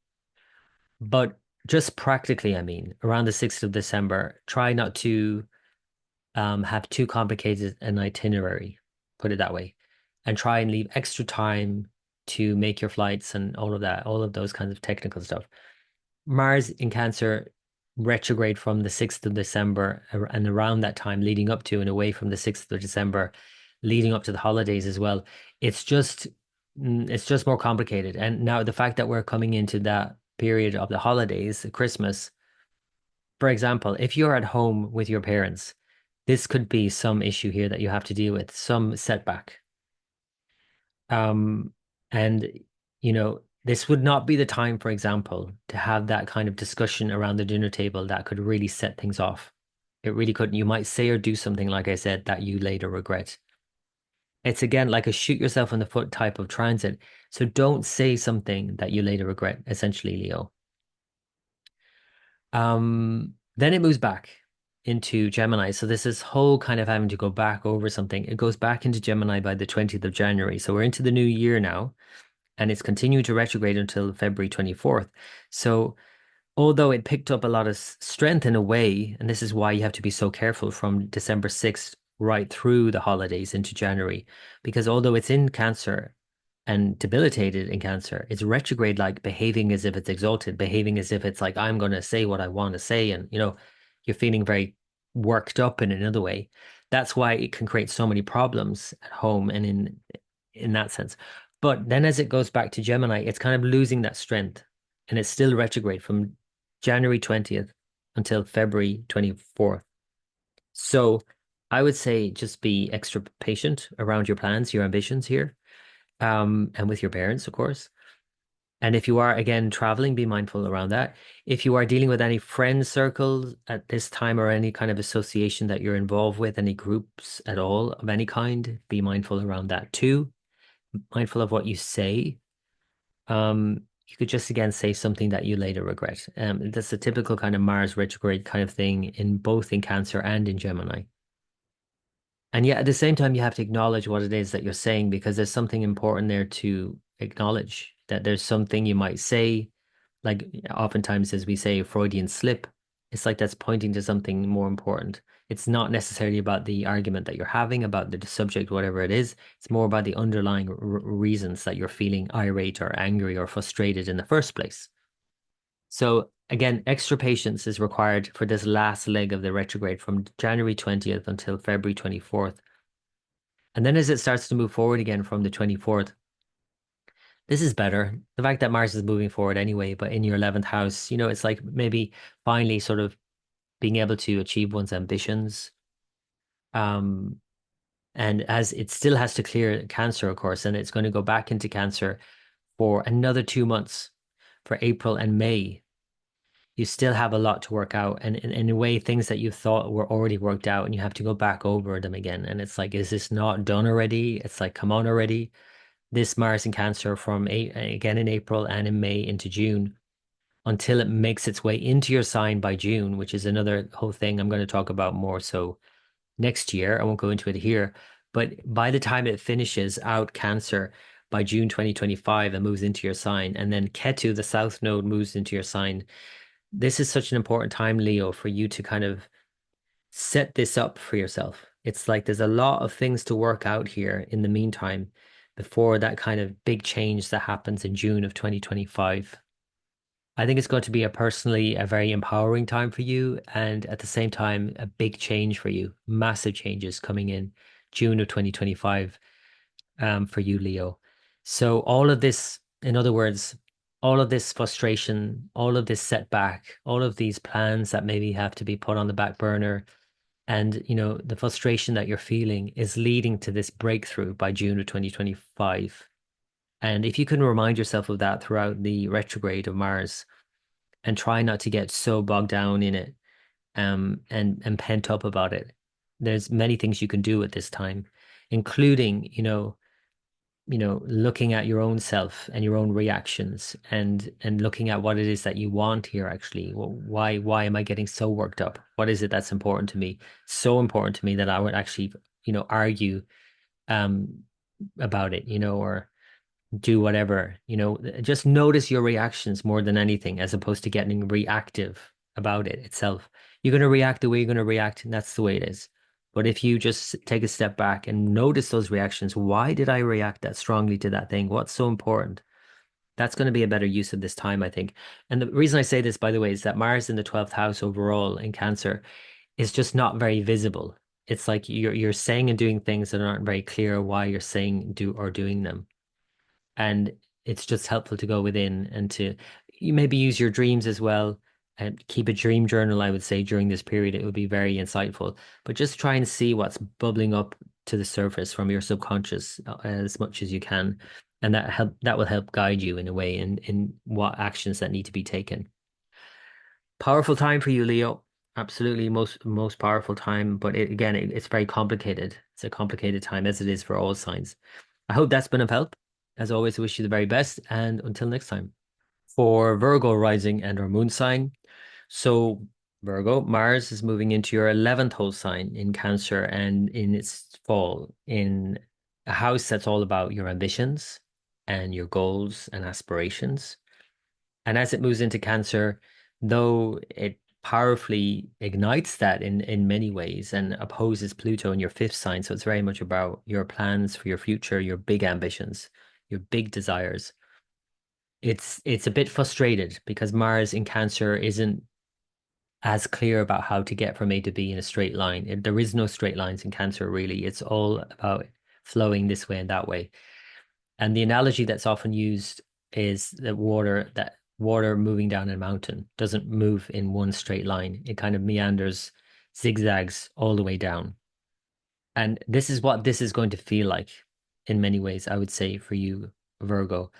But just practically, I mean, around the 6th of December, try not to have too complicated an itinerary, put it that way, and try and leave extra time to make your flights and all of that, all of those kinds of technical stuff. Mars in Cancer retrograde from the 6th of December and around that time leading up to and away from the 6th of December, leading up to the holidays as well. It's just it's just more complicated. And now the fact that we're coming into that period of the holidays, Christmas, for example, if you're at home with your parents, this could be some issue here that you have to deal with, some setback. Um, and this would not be the time, for example, to have that kind of discussion around the dinner table that could really set things off. It really couldn't. You might say or do something, like I said, that you later regret. It's again like a shoot yourself in the foot type of transit. So don't say something that you later regret, essentially, Leo. Then it moves back into Gemini. So this is whole kind of having to go back over something. It goes back into Gemini by the 20th of January. So we're into the new year now, and it's continuing to retrograde until February 24th. So although it picked up a lot of strength in a way, and this is why you have to be so careful from December 6th right through the holidays into January, because although it's in Cancer and debilitated in Cancer, it's retrograde, like behaving as if it's exalted, behaving as if it's like, I'm going to say what I want to say. And, you're feeling very worked up in another way. That's why it can create so many problems at home and in that sense. But then as it goes back to Gemini, it's kind of losing that strength, and it's still retrograde from January 20th until February 24th. So I would say just be extra patient around your plans, your ambitions here, and with your parents, of course. And if you are, again, traveling, be mindful around that. If you are dealing with any friend circles at this time or any kind of association that you're involved with, any groups at all of any kind, be mindful around that too. Mindful of what you say. You could just again say something that you later regret. That's a typical kind of Mars retrograde kind of thing in both in Cancer and in Gemini. And yet at the same time, you have to acknowledge what it is that you're saying, because there's something important there to acknowledge, that there's something you might say, like oftentimes as we say, a Freudian slip. It's like that's pointing to something more important. It's not necessarily about the argument that you're having about the subject, whatever it is. It's more about the underlying reasons that you're feeling irate or angry or frustrated in the first place. So again, extra patience is required for this last leg of the retrograde from January 20th until February 24th. And then as it starts to move forward again from the 24th, This is better. The fact that Mars is moving forward anyway, but in your 11th house, it's like maybe finally sort of being able to achieve one's ambitions. Um, and as it still has to clear Cancer, of course, and it's going to go back into Cancer for another 2 months for April and May. You still have a lot to work out. And in a way, things that you thought were already worked out, and you have to go back over them again. And it's like, is this not done already? It's like, come on already. This Mars in Cancer from again in April and in May into June until it makes its way into your sign by June, which is another whole thing I'm going to talk about more so next year. I won't go into it here, but by the time it finishes out Cancer by June 2025 and moves into your sign, and then Ketu, the South Node, moves into your sign. This is such an important time, Leo, for you to kind of set this up for yourself. It's like there's a lot of things to work out here in the meantime before that kind of big change that happens in June of 2025. I think it's going to be a very empowering time for you, and at the same time, a big change for you. Massive changes coming in June of 2025 for you, Leo. So all of this, in other words, all of this frustration, all of this setback, all of these plans that maybe have to be put on the back burner, and the frustration that you're feeling is leading to this breakthrough by June of 2025. And if you can remind yourself of that throughout the retrograde of Mars and try not to get so bogged down in it and pent up about it, there's many things you can do at this time, including, looking at your own self and your own reactions and looking at what it is that you want here actually. Why am I getting so worked up? What is it that's important to me? So important to me that I would actually, argue um about it, or do whatever, just notice your reactions more than anything, as opposed to getting reactive about it itself. You're going to react the way you're going to react, and that's the way it is. But if you just take a step back and notice those reactions, why did I react that strongly to that thing? What's so important? That's going to be a better use of this time, I think. And the reason I say this, by the way, is that Mars in the 12th house overall in Cancer is just not very visible. It's like you're saying and doing things that aren't very clear why you're saying do or doing them. And it's just helpful to go within and to you maybe use your dreams as well and keep a dream journal, I would say, during this period. It would be very insightful. But just try and see what's bubbling up to the surface from your subconscious as much as you can. And that will help guide you in a way in what actions that need to be taken. Powerful time for you, Leo. Absolutely most powerful time, but it's very complicated. It's a complicated time as it is for all signs. I hope that's been of help. As always, I wish you the very best, and until next time. For Virgo rising and our moon sign. So Virgo, Mars is moving into your 11th house sign in Cancer and in its fall in a house that's all about your ambitions and your goals and aspirations. And as it moves into Cancer, though it powerfully ignites that in many ways and opposes Pluto in your fifth sign. So it's very much about your plans for your future, your big ambitions, your big desires. It's a bit frustrated because Mars in Cancer isn't as clear about how to get from A to B in a straight line. There is no straight lines in Cancer, really. It's all about flowing this way and that way. And the analogy that's often used is that water moving down a mountain doesn't move in one straight line. It kind of meanders, zigzags all the way down. And this is what this is going to feel like in many ways, I would say, for you, Virgo,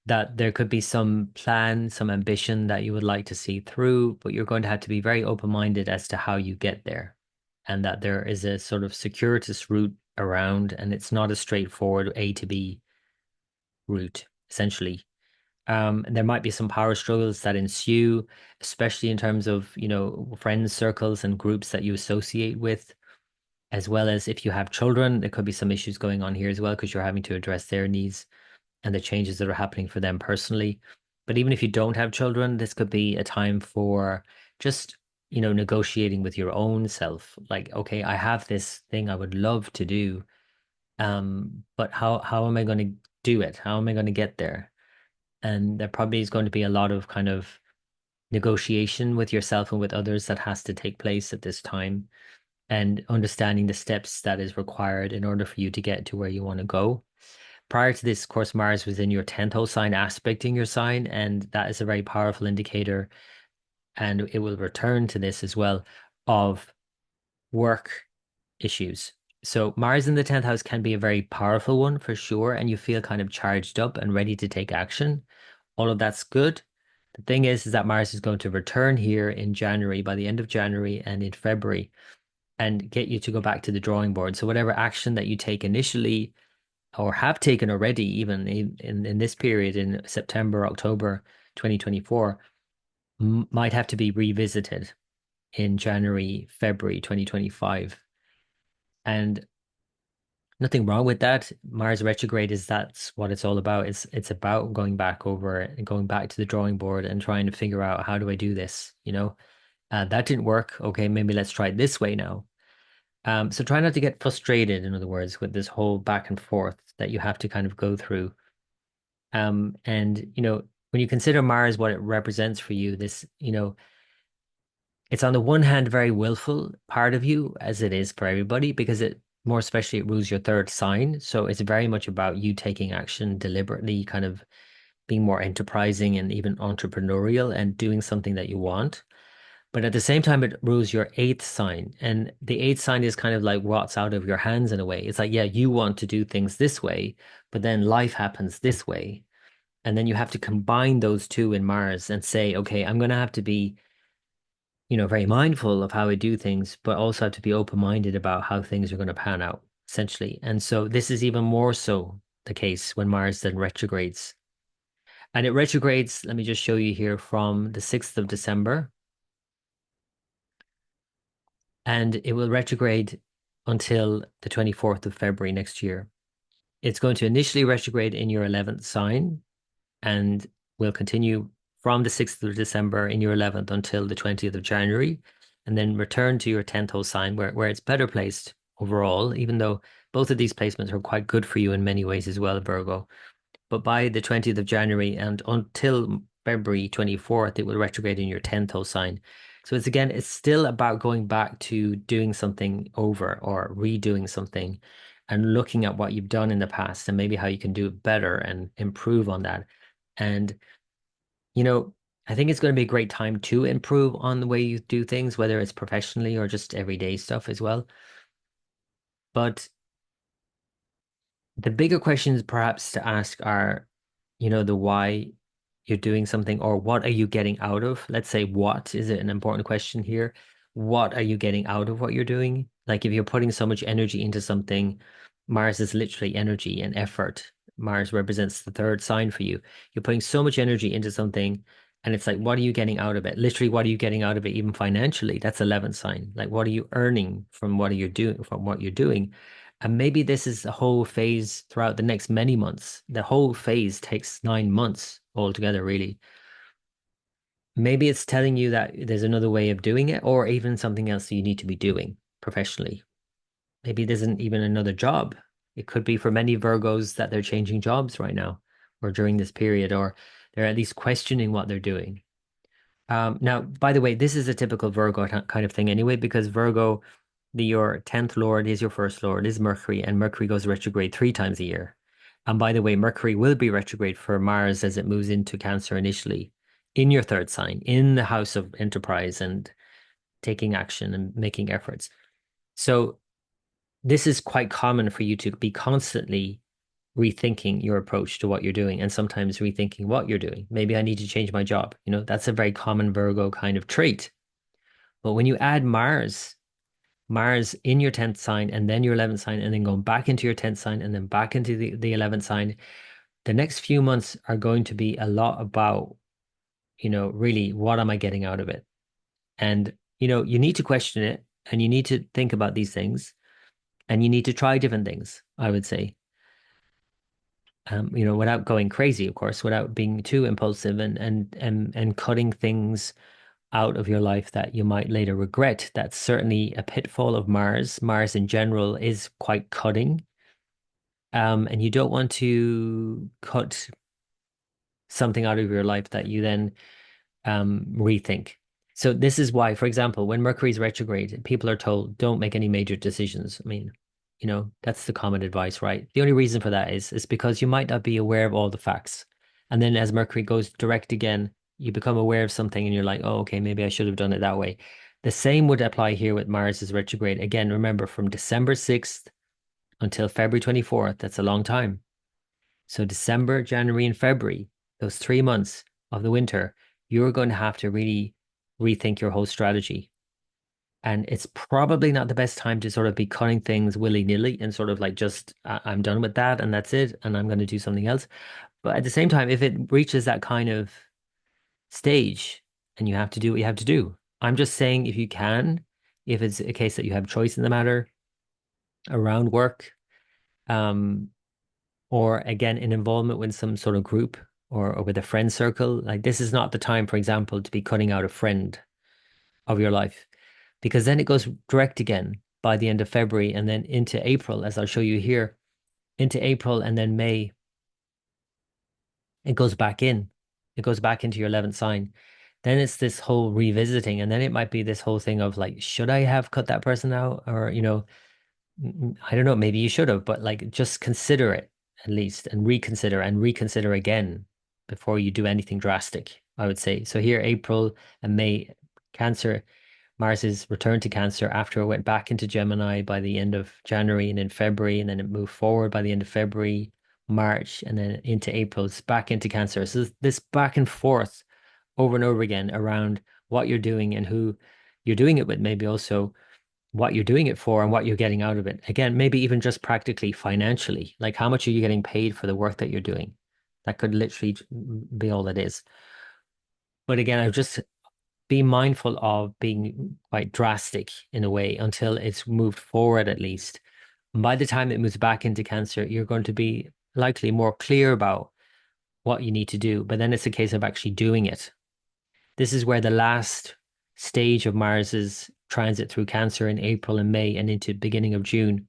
that there could be some plan, some ambition that you would like to see through, but you're going to have to be very open-minded as to how you get there. And that there is a sort of circuitous route around, and it's not a straightforward A to B route, essentially. There might be some power struggles that ensue, especially in terms of, friends, circles, and groups that you associate with, as well as if you have children, there could be some issues going on here as well, because you're having to address their needs and the changes that are happening for them personally. But even if you don't have children, this could be a time for just, negotiating with your own self. Like, okay, I have this thing I would love to do, but how am I going to do it? How am I going to get there? And there probably is going to be a lot of kind of negotiation with yourself and with others that has to take place at this time, and understanding the steps that is required in order for you to get to where you want to go. prior to this, of course, Mars was in your 10th house sign, aspecting your sign, and that is a very powerful indicator. And it will return to this as well of work issues. So Mars in the 10th house can be a very powerful one for sure, and you feel kind of charged up and ready to take action. All of that's good. The thing is that Mars is going to return here in January, by the end of January and in February, and get you to go back to the drawing board. So whatever action that you take initially or have taken already, even in this period in September, October 2024, might have to be revisited in January, February 2025. And nothing wrong with that. Mars retrograde is that's what it's all about. It's about going back over and going back to the drawing board and trying to figure out how do I do this, you know? That didn't work. Okay, maybe let's try it this way now. So try not to get frustrated, in other words, with this whole back and forth that you have to kind of go through. And when you consider Mars, what it represents for you, this, it's on the one hand very willful part of you, as it is for everybody, because it more especially it rules your third sign. So it's very much about you taking action deliberately, kind of being more enterprising and even entrepreneurial and doing something that you want. But at the same time, it rules your eighth sign. And the eighth sign is kind of like what's out of your hands in a way. It's like, yeah, you want to do things this way, but then life happens this way. And then you have to combine those two in Mars and say, okay, I'm going to have to be, very mindful of how I do things, but also have to be open-minded about how things are going to pan out, essentially. And so this is even more so the case when Mars then retrogrades. And it retrogrades, let me just show you here from the 6th of December. And it will retrograde until the 24th of February next year. It's going to initially retrograde in your 11th sign and will continue from the 6th of December in your 11th until the 20th of January, and then return to your 10th house sign where it's better placed overall, even though both of these placements are quite good for you in many ways as well, Virgo. But by the 20th of January and until February 24th, it will retrograde in your 10th house sign. So it's still about going back to doing something over or redoing something and looking at what you've done in the past and maybe how you can do it better and improve on that. And, you know, I think it's going to be a great time to improve on the way you do things, whether it's professionally or just everyday stuff as well. But the bigger questions perhaps to ask are, the why you're doing something or what are you getting out of? Let's say what is it an important question here? What are you getting out of what you're doing? Like if you're putting so much energy into something, Mars is literally energy and effort. Mars represents the third sign for you. You're putting so much energy into something and it's like, what are you getting out of it? Literally, what are you getting out of it, even financially? That's 11th sign. Like, what are you earning from what you're doing, from what you're doing? And maybe this is a whole phase throughout the next many months. The whole phase takes 9 months altogether, really. Maybe it's telling you that there's another way of doing it, or even something else that you need to be doing professionally. Maybe there isn't even another job. It could be for many Virgos that they're changing jobs right now or during this period, or they're at least questioning what they're doing. Now, by the way, this is a typical Virgo kind of thing anyway, because Virgo, your 10th lord is your first lord, is Mercury, and Mercury goes retrograde 3 times a year. And by the way, Mercury will be retrograde for Mars as it moves into Cancer initially in your third sign, in the house of enterprise and taking action and making efforts. So this is quite common for you to be constantly rethinking your approach to what you're doing and sometimes rethinking what you're doing. Maybe I need to change my job. That's a very common Virgo kind of trait. But when you add Mars in your 10th sign and then your 11th sign and then going back into your 10th sign and then back into the 11th sign, the next few months are going to be a lot about, really what am I getting out of it? And, you need to question it and you need to think about these things and you need to try different things, I would say. Without going crazy, of course, without being too impulsive and cutting things out of your life that you might later regret. That's certainly a pitfall of Mars. Mars in general is quite cutting. And you don't want to cut something out of your life that you then rethink. So this is why, for example, when Mercury's retrograde, people are told don't make any major decisions. I mean, That's the common advice, right? The only reason for that is because you might not be aware of all the facts. And then as Mercury goes direct again, you become aware of something and you're like, oh, okay, maybe I should have done it that way. The same would apply here with Mars's retrograde. Again, remember from December 6th until February 24th, that's a long time. So December, January, and February, those 3 months of the winter, you're going to have to really rethink your whole strategy. And it's probably not the best time to sort of be cutting things willy-nilly and sort of like just I'm done with that and that's it and I'm going to do something else. But at the same time, if it reaches that kind of stage and you have to do what you have to do, I'm just saying if you can, if it's a case that you have choice in the matter around work, um, or again, in involvement with some sort of group or with a friend circle, like this is not the time, for example, to be cutting out a friend of your life because then it goes direct again by the end of February and then into April, as I'll show you here, into April and then May, it goes back in. It goes back into your 11th sign. Then it's this whole revisiting, and then it might be this whole thing of like, should I have cut that person out? Or, I don't know, maybe you should have, but like just consider it at least and reconsider again before you do anything drastic, I would say. So here, April and May, Cancer. Mars's return to Cancer after it went back into Gemini by the end of January and in February, and then it moved forward by the end of February, March, and then into April. It's back into Cancer. So this back and forth over and over again around what you're doing and who you're doing it with, maybe also what you're doing it for and what you're getting out of it. Again, maybe even just practically financially, like how much are you getting paid for the work that you're doing? That could literally be all it is. But again, I just be mindful of being quite drastic in a way until it's moved forward at least. And by the time it moves back into Cancer, you're going to be likely more clear about what you need to do, but then it's a case of actually doing it. This is where the last stage of Mars's transit through Cancer in April and May and into beginning of June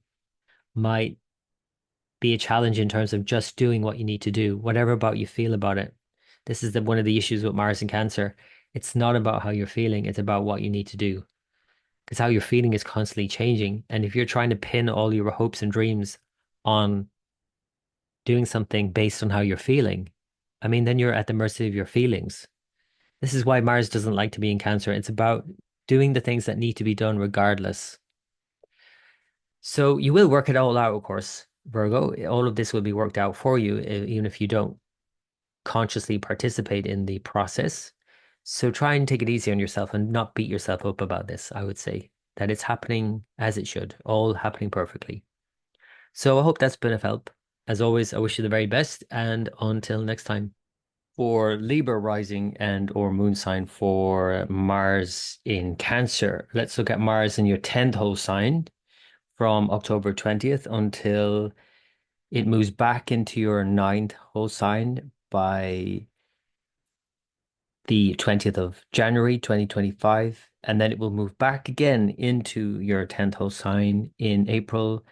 might be a challenge in terms of just doing what you need to do, whatever about you feel about it. This is one of the issues with Mars and Cancer. It's not about how you're feeling, it's about what you need to do. Because how you're feeling is constantly changing. And if you're trying to pin all your hopes and dreams on doing something based on how you're feeling, I mean, then you're at the mercy of your feelings. This is why Mars doesn't like to be in Cancer. It's about doing the things that need to be done regardless. So you will work it all out, of course, Virgo. All of this will be worked out for you, even if you don't consciously participate in the process. So try and take it easy on yourself and not beat yourself up about this, I would say. That it's happening as it should, all happening perfectly. So I hope that's been of help. As always, I wish you the very best, and until next time. For Libra rising and or moon sign for Mars in Cancer, let's look at Mars in your 10th house sign from October 20th until it moves back into your ninth house sign by the 20th of January 2025, and then it will move back again into your 10th house sign in April,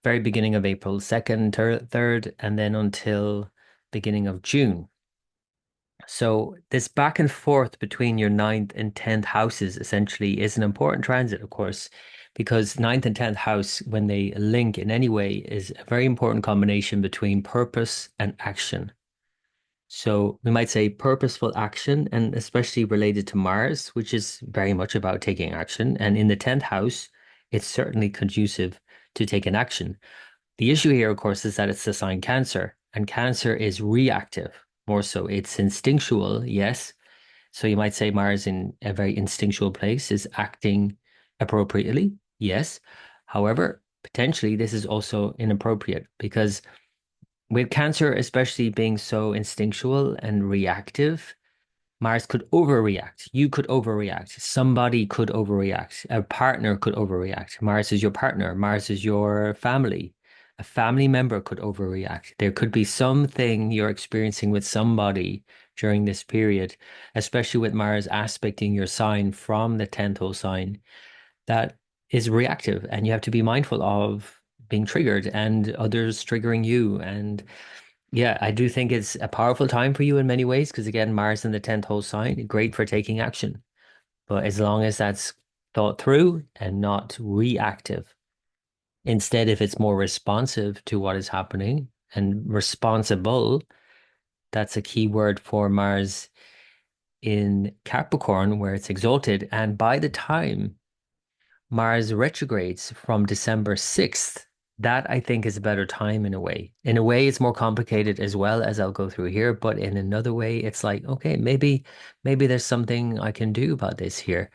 very beginning of April, 2nd, 3rd, and then until beginning of June. So this back and forth between your ninth and 10th houses essentially is an important transit, of course, because ninth and 10th house, when they link in any way, is a very important combination between purpose and action. So we might say purposeful action, and especially related to Mars, which is very much about taking action. And in the 10th house, it's certainly conducive to taking action. The issue here, of course, is that it's the sign Cancer, and Cancer is reactive more so. It's instinctual, yes. So you might say Mars in a very instinctual place is acting appropriately, yes. However, potentially this is also inappropriate because with Cancer, especially being so instinctual and reactive, Mars could overreact. You could overreact. Somebody could overreact. A partner could overreact. Mars is your partner. Mars is your family. A family member could overreact. There could be something you're experiencing with somebody during this period, especially with Mars aspecting your sign from the 10th house sign that is reactive. And you have to be mindful of being triggered and others triggering you. And yeah, I do think it's a powerful time for you in many ways because again, Mars in the 10th house sign, great for taking action. But as long as that's thought through and not reactive. Instead, if it's more responsive to what is happening and responsible, that's a key word for Mars in Capricorn, where it's exalted. And by the time Mars retrogrades from December 6th, that I think is a better time in a way. In a way, it's more complicated as well as I'll go through here, but in another way, it's like, okay, maybe there's something I can do about this here.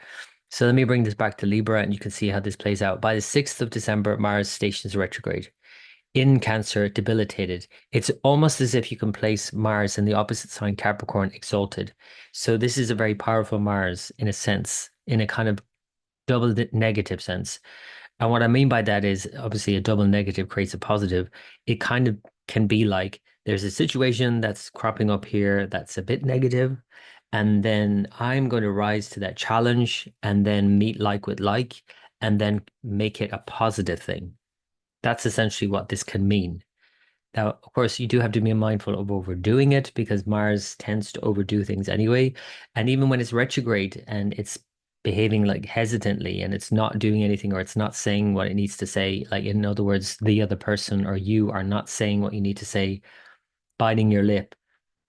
So let me bring this back to Libra and you can see how this plays out. By the 6th of December, Mars stations retrograde in Cancer, debilitated. It's almost as if you can place Mars in the opposite sign, Capricorn, exalted. So this is a very powerful Mars in a sense, in a kind of double negative sense. And what I mean by that is obviously a double negative creates a positive. It kind of can be like there's a situation that's cropping up here that's a bit negative, and then I'm going to rise to that challenge and then meet like with like, and then make it a positive thing. That's essentially what this can mean. Now, of course, you do have to be mindful of overdoing it because Mars tends to overdo things anyway. And even when it's retrograde and it's behaving like hesitantly and it's not doing anything or it's not saying what it needs to say, like in other words, the other person or you are not saying what you need to say, biting your lip,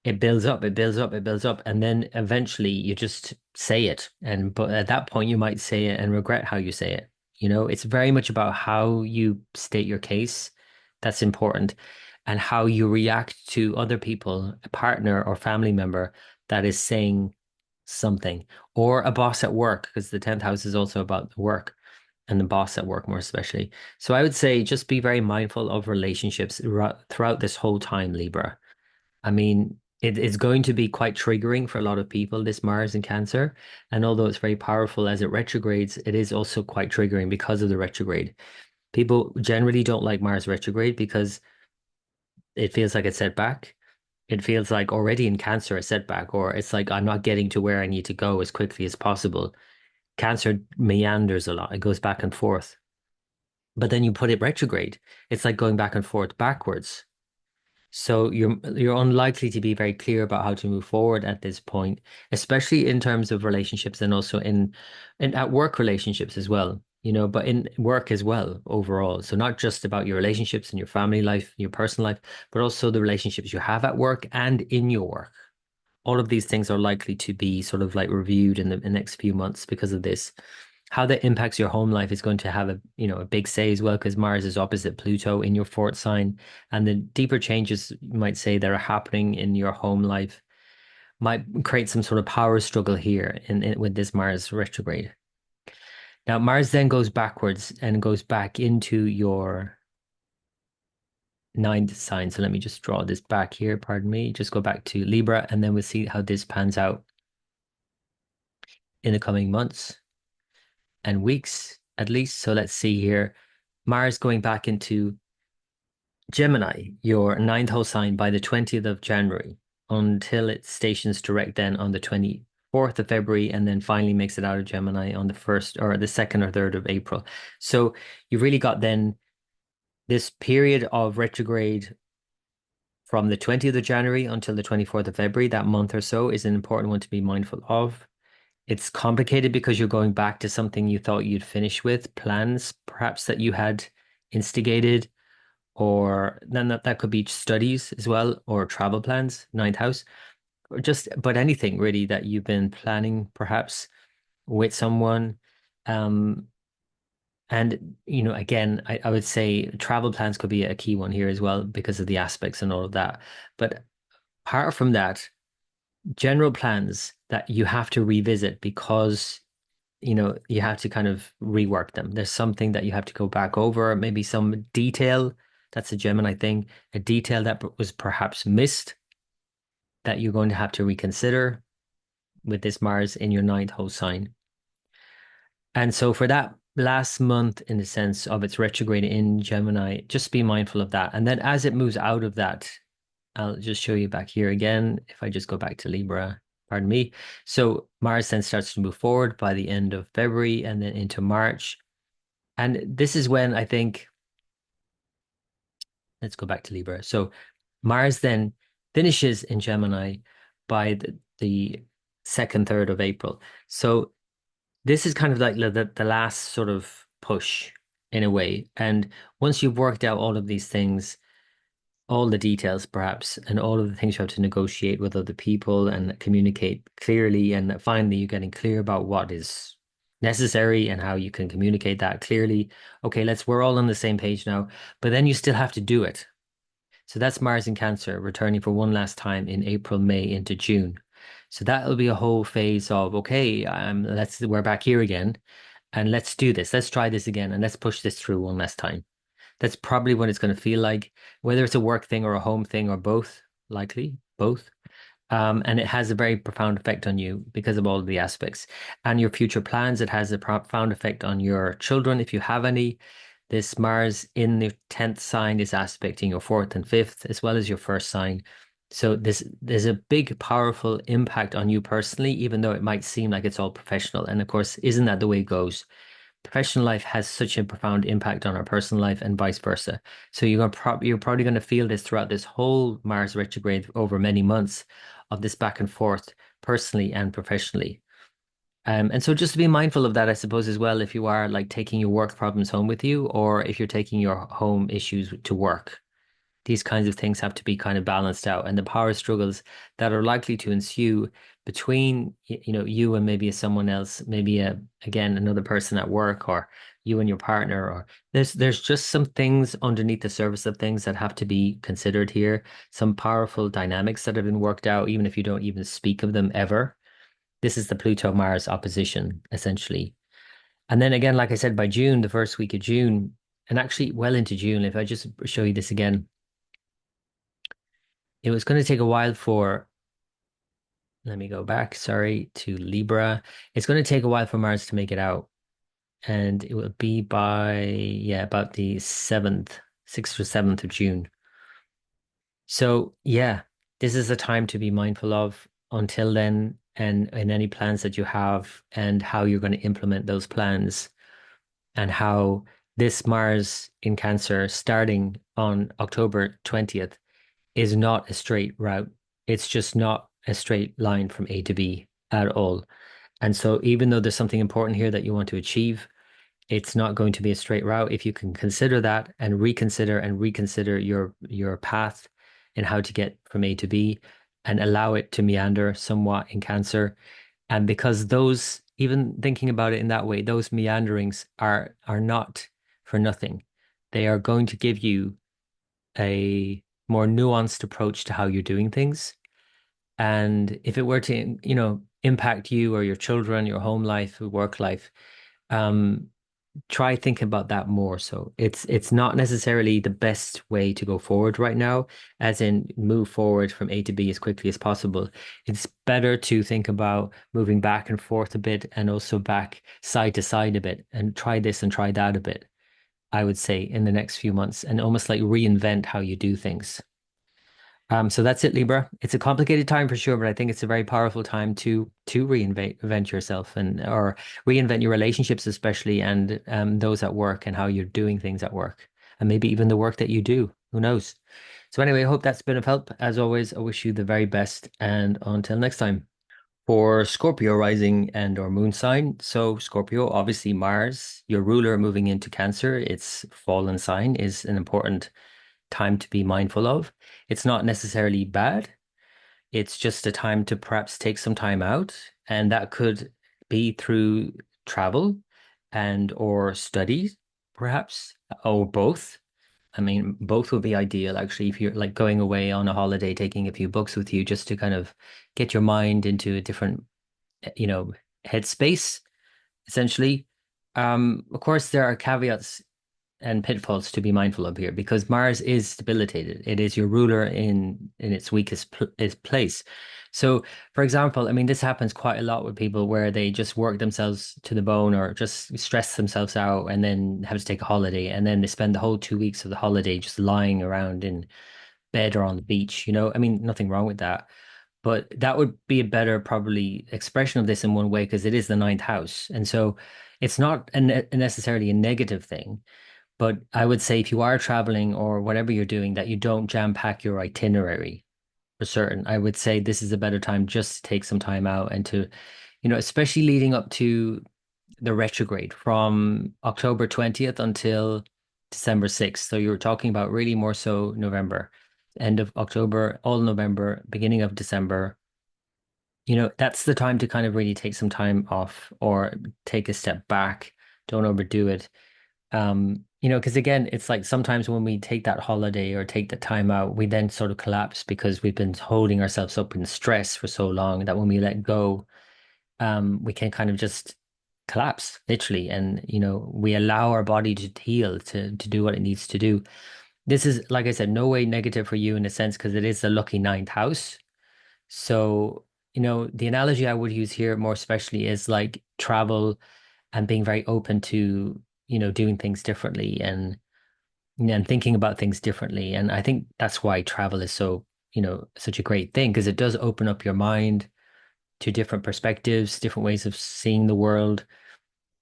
it builds up, it builds up, it builds up, and then eventually you just say it. And but at that point you might say it and regret how you say it. You know, it's very much about how you state your case. That's important. And how you react to other people, a partner or family member that is saying something, or a boss at work, because the 10th house is also about the work and the boss at work more especially. So I would say just be very mindful of relationships throughout this whole time, Libra. I mean, it is going to be quite triggering for a lot of people, this Mars in Cancer. And although it's very powerful as it retrogrades, it is also quite triggering because of the retrograde. People generally don't like Mars retrograde because it feels like a setback. It feels like already in Cancer a setback, or it's like I'm not getting to where I need to go as quickly as possible. Cancer meanders a lot, it goes back and forth. But then you put it retrograde, it's like going back and forth backwards. So you're unlikely to be very clear about how to move forward at this point, especially in terms of relationships and also in at work relationships as well, but in work as well overall. So not just about your relationships and your family life, your personal life, but also the relationships you have at work and in your work. All of these things are likely to be sort of like reviewed in the next few months because of this. How that impacts your home life is going to have a big say as well, because Mars is opposite Pluto in your fourth sign, and the deeper changes you might say that are happening in your home life might create some sort of power struggle here with this Mars retrograde. Now, Mars then goes backwards and goes back into your ninth sign. So let me just draw this back here. Pardon me. Just go back to Libra, and then we'll see how this pans out in the coming months and weeks at least. So let's see here. Mars going back into Gemini, your ninth house sign by the 20th of January until it stations direct then on the 24th of February and then finally makes it out of Gemini on the 1st or the 2nd or 3rd of April. So you've really got then this period of retrograde from the 20th of January until the 24th of February. That month or so is an important one to be mindful of. It's complicated because you're going back to something you thought you'd finish with, plans perhaps that you had instigated, or then that could be studies as well, or travel plans, ninth house, or just but anything really that you've been planning perhaps with someone. Um, and again, I would say travel plans could be a key one here as well because of the aspects and all of that. But apart from that, general plans that you have to revisit because you have to kind of rework them. There's something that you have to go back over, maybe some detail. That's a Gemini thing, a detail that was perhaps missed that you're going to have to reconsider with this Mars in your ninth house sign. And so for that last month, in the sense of its retrograde in Gemini, just be mindful of that. And then as it moves out of that, I'll just show you back here again. If I just go back to Libra, pardon me. So Mars then starts to move forward by the end of February and then into March. And this is when I think, let's go back to Libra. So Mars then finishes in Gemini by the second, 3rd of April. So this is kind of like the last sort of push in a way. And once you've worked out all of these things, all the details perhaps, and all of the things you have to negotiate with other people and communicate clearly, and finally you're getting clear about what is necessary and how you can communicate that clearly. Okay, we're all on the same page now, but then you still have to do it. So that's Mars in Cancer returning for one last time in April, May into June. So that'll be a whole phase of okay, we're back here again, and let's do this. Let's try this again, and let's push this through one last time. That's probably what it's going to feel like, whether it's a work thing or a home thing or both, likely both. And it has a very profound effect on you because of all of the aspects and your future plans. It has a profound effect on your children if you have any. This Mars in the 10th sign is aspecting your fourth and fifth, as well as your first sign. So there's a big, powerful impact on you personally, even though it might seem like it's all professional. And of course, isn't that the way it goes? Professional life has such a profound impact on our personal life and vice versa. So you're probably going to feel this throughout this whole Mars retrograde over many months of this back and forth personally and professionally. And so just to be mindful of that, I suppose, as well, if you are like taking your work problems home with you, or if you're taking your home issues to work, these kinds of things have to be kind of balanced out, and the power struggles that are likely to ensue between you and maybe someone else, maybe again another person at work, or you and your partner, or there's just some things underneath the surface of things that have to be considered here, some powerful dynamics that have been worked out even if you don't even speak of them ever. This is the Pluto Mars opposition essentially. And then again, like I said, by June, the first week of June, and actually well into June, if I just show you this again, it was going to take a while for, let me go back, sorry, to Libra. It's going to take a while for Mars to make it out. And it will be by, yeah, about the 7th, 6th or 7th of June. So, yeah, this is a time to be mindful of until then, and any plans that you have, and how you're going to implement those plans, and how this Mars in Cancer starting on October 20th is not a straight route. It's just not a straight line from A to B at all. And so, even though there's something important here that you want to achieve, it's not going to be a straight route. If you can consider that and reconsider your path and how to get from A to B, and allow it to meander somewhat in Cancer. And because those, even thinking about it in that way, those meanderings are not for nothing. They are going to give you a more nuanced approach to how you're doing things. And if it were to, impact you or your children, your home life, work life, um, try thinking about that more. So it's not necessarily the best way to go forward right now, as in move forward from A to B as quickly as possible. It's better to think about moving back and forth a bit, and also back side to side a bit, and try this and try that a bit, I would say, in the next few months, and almost like reinvent how you do things. So that's it, Libra. It's a complicated time for sure, but I think it's a very powerful time to reinvent yourself, and or reinvent your relationships, especially, and those at work, and how you're doing things at work, and maybe even the work that you do. Who knows? So anyway, I hope that's been of help. As always, I wish you the very best, and until next time. For Scorpio rising and or moon sign, so Scorpio, obviously Mars, your ruler moving into Cancer, its fallen sign, is an important time to be mindful of. It's not necessarily bad. It's just a time to perhaps take some time out, and that could be through travel and or study, perhaps, or both. I mean, both would be ideal actually if you're like going away on a holiday, taking a few books with you just to kind of get your mind into a different, you know, headspace, essentially. Of course, there are caveats and pitfalls to be mindful of here, because Mars is debilitated. It is your ruler in its weakest place. So, for example, I mean, this happens quite a lot with people where they just work themselves to the bone, or just stress themselves out, and then have to take a holiday, and then they spend the whole 2 weeks of the holiday just lying around in bed or on the beach. I mean, nothing wrong with that. But that would be a better probably expression of this in one way, because it is the ninth house. And so it's not necessarily a negative thing, but I would say if you are traveling or whatever you're doing, that you don't jam pack your itinerary for certain. I would say this is a better time just to take some time out, and to, especially leading up to the retrograde from October 20th until December 6th. So you were talking about really more so November, end of October, all November, beginning of December. That's the time to kind of really take some time off or take a step back. Don't overdo it. Because again, it's like sometimes when we take that holiday or take the time out, we then sort of collapse because we've been holding ourselves up in stress for so long that when we let go, we can kind of just collapse literally, and we allow our body to heal, to do what it needs to do. This is, like I said, no way negative for you in a sense because it is the lucky ninth house. So, the analogy I would use here more especially is like travel and being very open to, doing things differently and thinking about things differently. And I think that's why travel is so, such a great thing because it does open up your mind to different perspectives, different ways of seeing the world.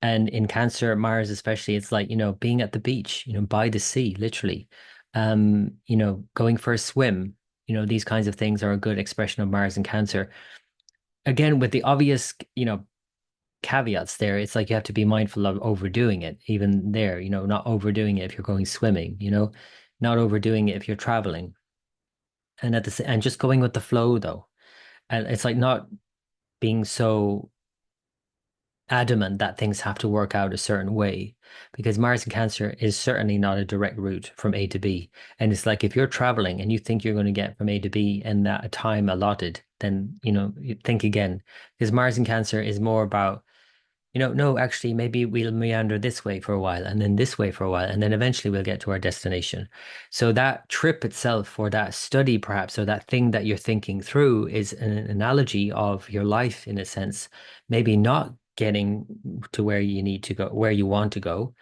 And in Cancer, Mars especially, it's like, being at the beach, by the sea, literally. Going for a swim, these kinds of things are a good expression of Mars and Cancer. Again, with the obvious, caveats there, it's like you have to be mindful of overdoing it, even there, not overdoing it if you're going swimming, not overdoing it if you're traveling. And just going with the flow though. And it's like not being so adamant that things have to work out a certain way because Mars and Cancer is certainly not a direct route from A to B. And it's like if you're traveling and you think you're going to get from A to B in that time allotted, then you think again because Mars and Cancer is more about no, actually, maybe we'll meander this way for a while and then this way for a while, and then eventually we'll get to our destination. So that trip itself, or that study, perhaps, or that thing that you're thinking through is an analogy of your life in a sense, maybe not getting to where you need to go, where you want to go,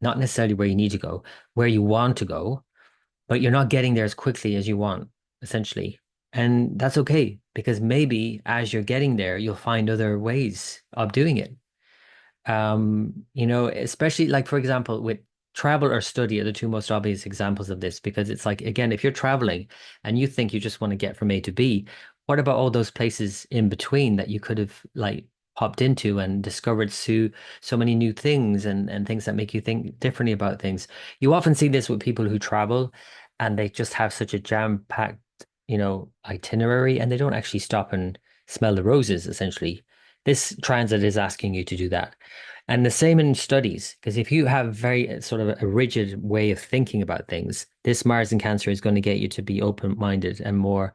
not necessarily where you need to go, where you want to go, but you're not getting there as quickly as you want, essentially. And that's okay, because maybe as you're getting there, you'll find other ways of doing it. Especially like, for example, with travel or study are the two most obvious examples of this, because it's like, again, if you're traveling and you think you just want to get from A to B, what about all those places in between that you could have like popped into and discovered so many new things and things that make you think differently about things? You often see this with people who travel and they just have such a jam-packed, itinerary and they don't actually stop and smell the roses, essentially. This transit is asking you to do that. And the same in studies, because if you have very sort of a rigid way of thinking about things, this Mars and Cancer is going to get you to be open-minded and more,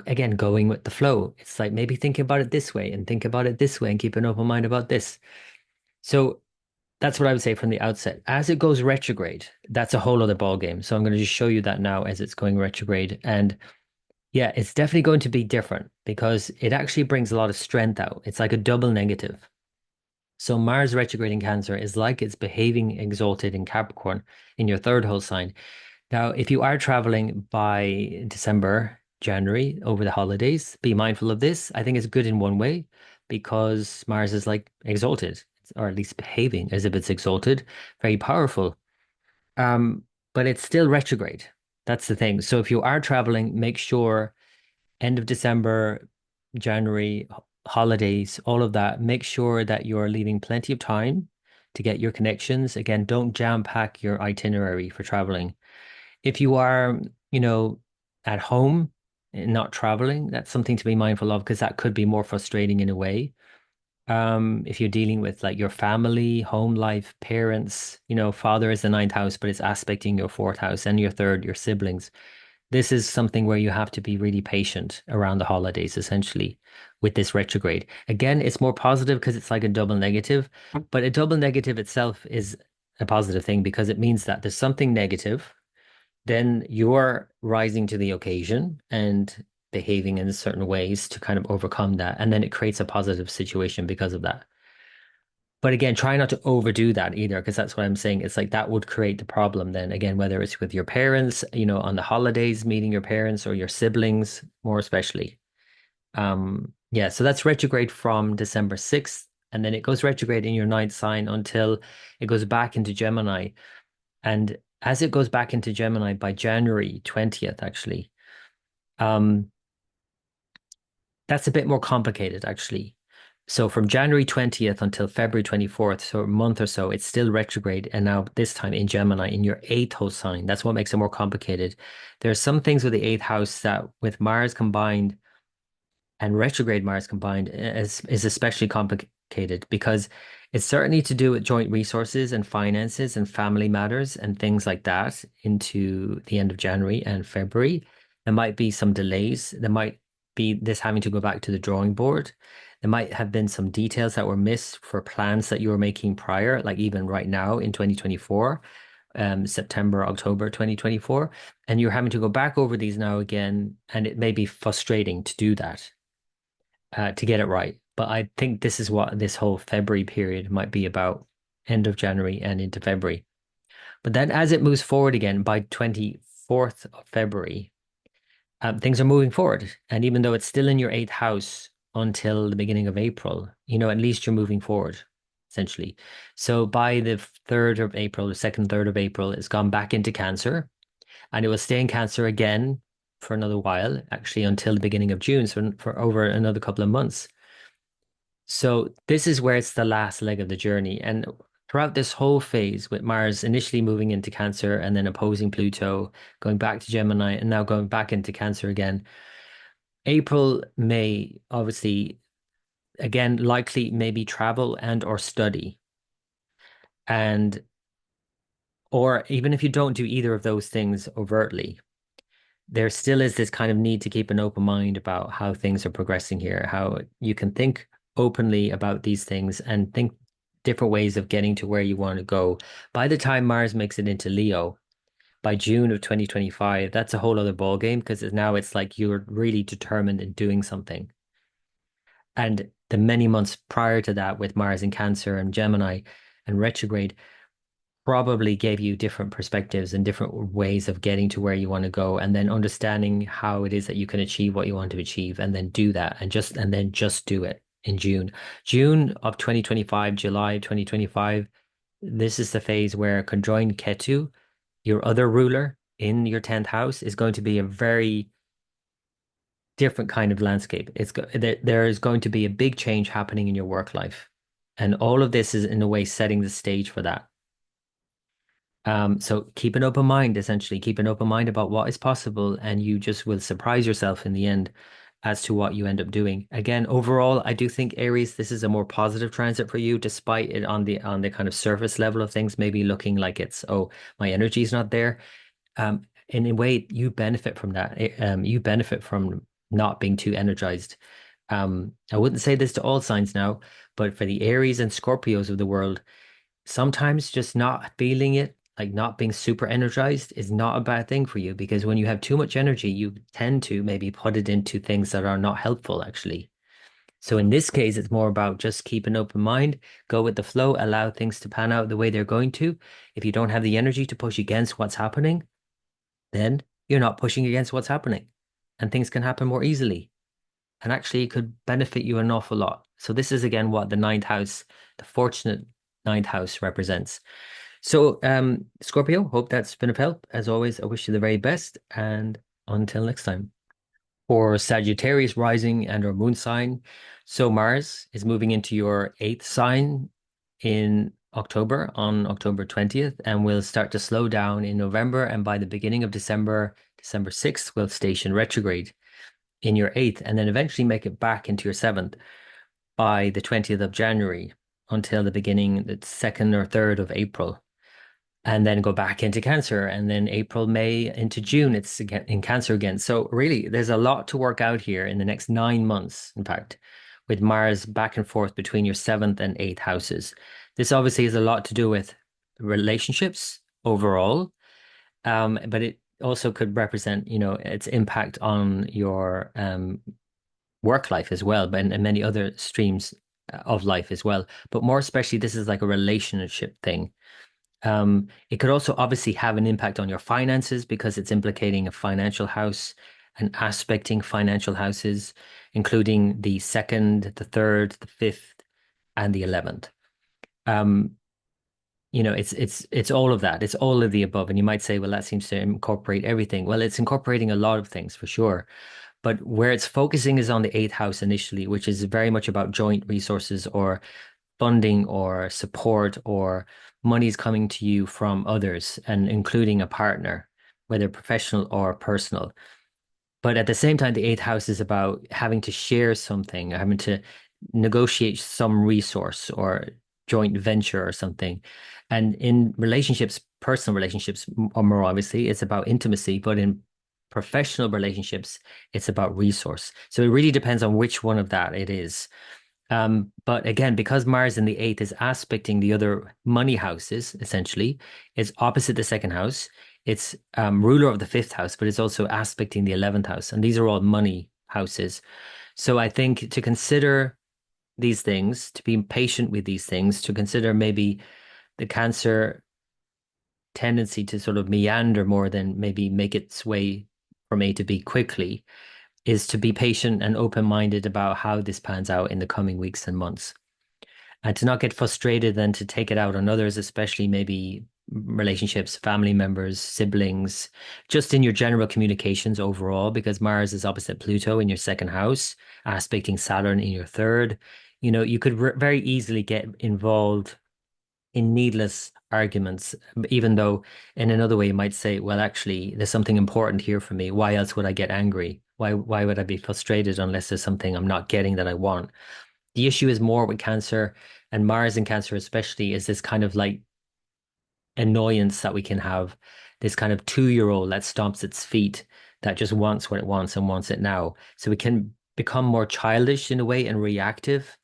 again, going with the flow. It's like maybe think about it this way and think about it this way and keep an open mind about this. So that's what I would say from the outset. As it goes retrograde, that's a whole other ball game. So I'm going to just show you that now as it's going retrograde. And yeah, it's definitely going to be different because it actually brings a lot of strength out. It's like a double negative. So Mars retrograde in Cancer is like it's behaving exalted in Capricorn in your third whole sign. Now, if you are traveling by December, January over the holidays, be mindful of this. I think it's good in one way because Mars is like exalted, or at least behaving as if it's exalted, very powerful. Um, but it's still retrograde. That's the thing. So if you are traveling, make sure end of December, January, holidays, all of that, make sure that you're leaving plenty of time to get your connections. Again, don't jam pack your itinerary for traveling. If you are, you know, at home and not traveling, that's something to be mindful of because that could be more frustrating in a way. If you're dealing with like your family, home life, parents, father is the ninth house, but it's aspecting your fourth house and your third, your siblings. This is something where you have to be really patient around the holidays, essentially, with this retrograde. Again, it's more positive because it's like a double negative, but a double negative itself is a positive thing because it means that there's something negative, then you're rising to the occasion and behaving in certain ways to kind of overcome that. And then it creates a positive situation because of that. But again, try not to overdo that either, because that's what I'm saying. It's like that would create the problem then. Again, whether it's with your parents, on the holidays, meeting your parents or your siblings, more especially. Yeah, so that's retrograde from December 6th, and then it goes retrograde in your ninth sign until it goes back into Gemini. And as it goes back into Gemini by January 20th, actually, um, that's a bit more complicated, actually. So from January 20th until February 24th, so a month or so, it's still retrograde. And now this time in Gemini, in your eighth house sign. That's what makes it more complicated. There are some things with the eighth house that with Mars combined and retrograde Mars combined is especially complicated because it's certainly to do with joint resources and finances and family matters and things like that into the end of January and February. There might be some delays. There might be this having to go back to the drawing board. There might have been some details that were missed for plans that you were making prior, like even right now in 2024, September, October 2024. And you're having to go back over these now again, and it may be frustrating to do that to get it right. But I think this is what this whole February period might be about, end of January and into February. But then as it moves forward again by 24th of February, things are moving forward. And even though it's still in your eighth house until the beginning of April, at least you're moving forward, essentially. So by the 3rd of April, the second, 3rd of April, it's gone back into Cancer and it will stay in Cancer again for another while, actually until the beginning of June, so for over another couple of months. So this is where it's the last leg of the journey. And throughout this whole phase, with Mars initially moving into Cancer and then opposing Pluto, going back to Gemini, and now going back into Cancer again, April, May, obviously, again, likely maybe travel and or study. And or even if you don't do either of those things overtly, there still is this kind of need to keep an open mind about how things are progressing here, how you can think openly about these things and think different ways of getting to where you want to go. By the time Mars makes it into Leo, by June of 2025, that's a whole other ball game because now it's like you're really determined in doing something. And the many months prior to that with Mars in Cancer and Gemini and retrograde, probably gave you different perspectives and different ways of getting to where you want to go and then understanding how it is that you can achieve what you want to achieve and then do that and then just do it in June. June of 2025, July 2025, this is the phase where conjoined Ketu, your other ruler in your 10th house, is going to be a very different kind of landscape. There is going to be a big change happening in your work life. And all of this is in a way setting the stage for that. So keep an open mind, essentially, keep an open mind about what is possible, and you just will surprise yourself in the end as to what you end up doing. Again, overall, I do think Aries, this is a more positive transit for you, despite it on the kind of surface level of things, maybe looking like it's, oh, my energy is not there. In a way, you benefit from that. You benefit from not being too energized. I wouldn't say this to all signs now, but for the Aries and Scorpios of the world, sometimes just not feeling it, like not being super energized, is not a bad thing for you because when you have too much energy, you tend to maybe put it into things that are not helpful, actually. So in this case, it's more about just keep an open mind, go with the flow, allow things to pan out the way they're going to. If you don't have the energy to push against what's happening, then you're not pushing against what's happening, and things can happen more easily. And actually, it could benefit you an awful lot. So this is again what the ninth house, the fortunate ninth house represents. So, Scorpio, hope that's been of help. As always, I wish you the very best, and until next time. For Sagittarius rising and or moon sign, so Mars is moving into your eighth sign in October on October 20th, and will start to slow down in November. And by the beginning of December, December 6th, will station retrograde in your eighth, and then eventually make it back into your seventh by the 20th of January until the beginning, the 2nd or 3rd of April, and then go back into Cancer, and then April, May into June, it's again in Cancer again. So really, there's a lot to work out here in the next 9 months, in fact, with Mars back and forth between your seventh and eighth houses. This obviously has a lot to do with relationships overall, but it also could represent, its impact on your work life as well, but and many other streams of life as well. But more especially, this is like a relationship thing. It could also obviously have an impact on your finances because it's implicating a financial house and aspecting financial houses, including the second, the third, the fifth, and the 11th. Um, it's all of that. It's all of the above. And you might say, well, that seems to incorporate everything. Well, it's incorporating a lot of things for sure. But where it's focusing is on the eighth house initially, which is very much about joint resources or funding or support or money's coming to you from others and including a partner, whether professional or personal. But at the same time, the eighth house is about having to share something, having to negotiate some resource or joint venture or something. And in relationships, personal relationships, or more obviously, it's about intimacy. But in professional relationships, it's about resource. So it really depends on which one of that it is. But again, because Mars in the eighth is aspecting the other money houses, essentially, it's opposite the second house. It's ruler of the fifth house, but it's also aspecting the 11th house. And these are all money houses. So I think to consider these things, to be patient with these things, to consider maybe the Cancer tendency to sort of meander more than maybe make its way from A to B quickly, is to be patient and open-minded about how this pans out in the coming weeks and months. And to not get frustrated and to take it out on others, especially maybe relationships, family members, siblings, just in your general communications overall, because Mars is opposite Pluto in your second house, aspecting Saturn in your third. You could very easily get involved in needless arguments, even though in another way you might say, well, actually, there's something important here for me. Why else would I get angry? Why would I be frustrated unless there's something I'm not getting that I want? The issue is more with Cancer and Mars in Cancer, especially, is this kind of like annoyance that we can have, this kind of 2-year-old that stomps its feet, that just wants what it wants and wants it now. So we can become more childish in a way and reactive.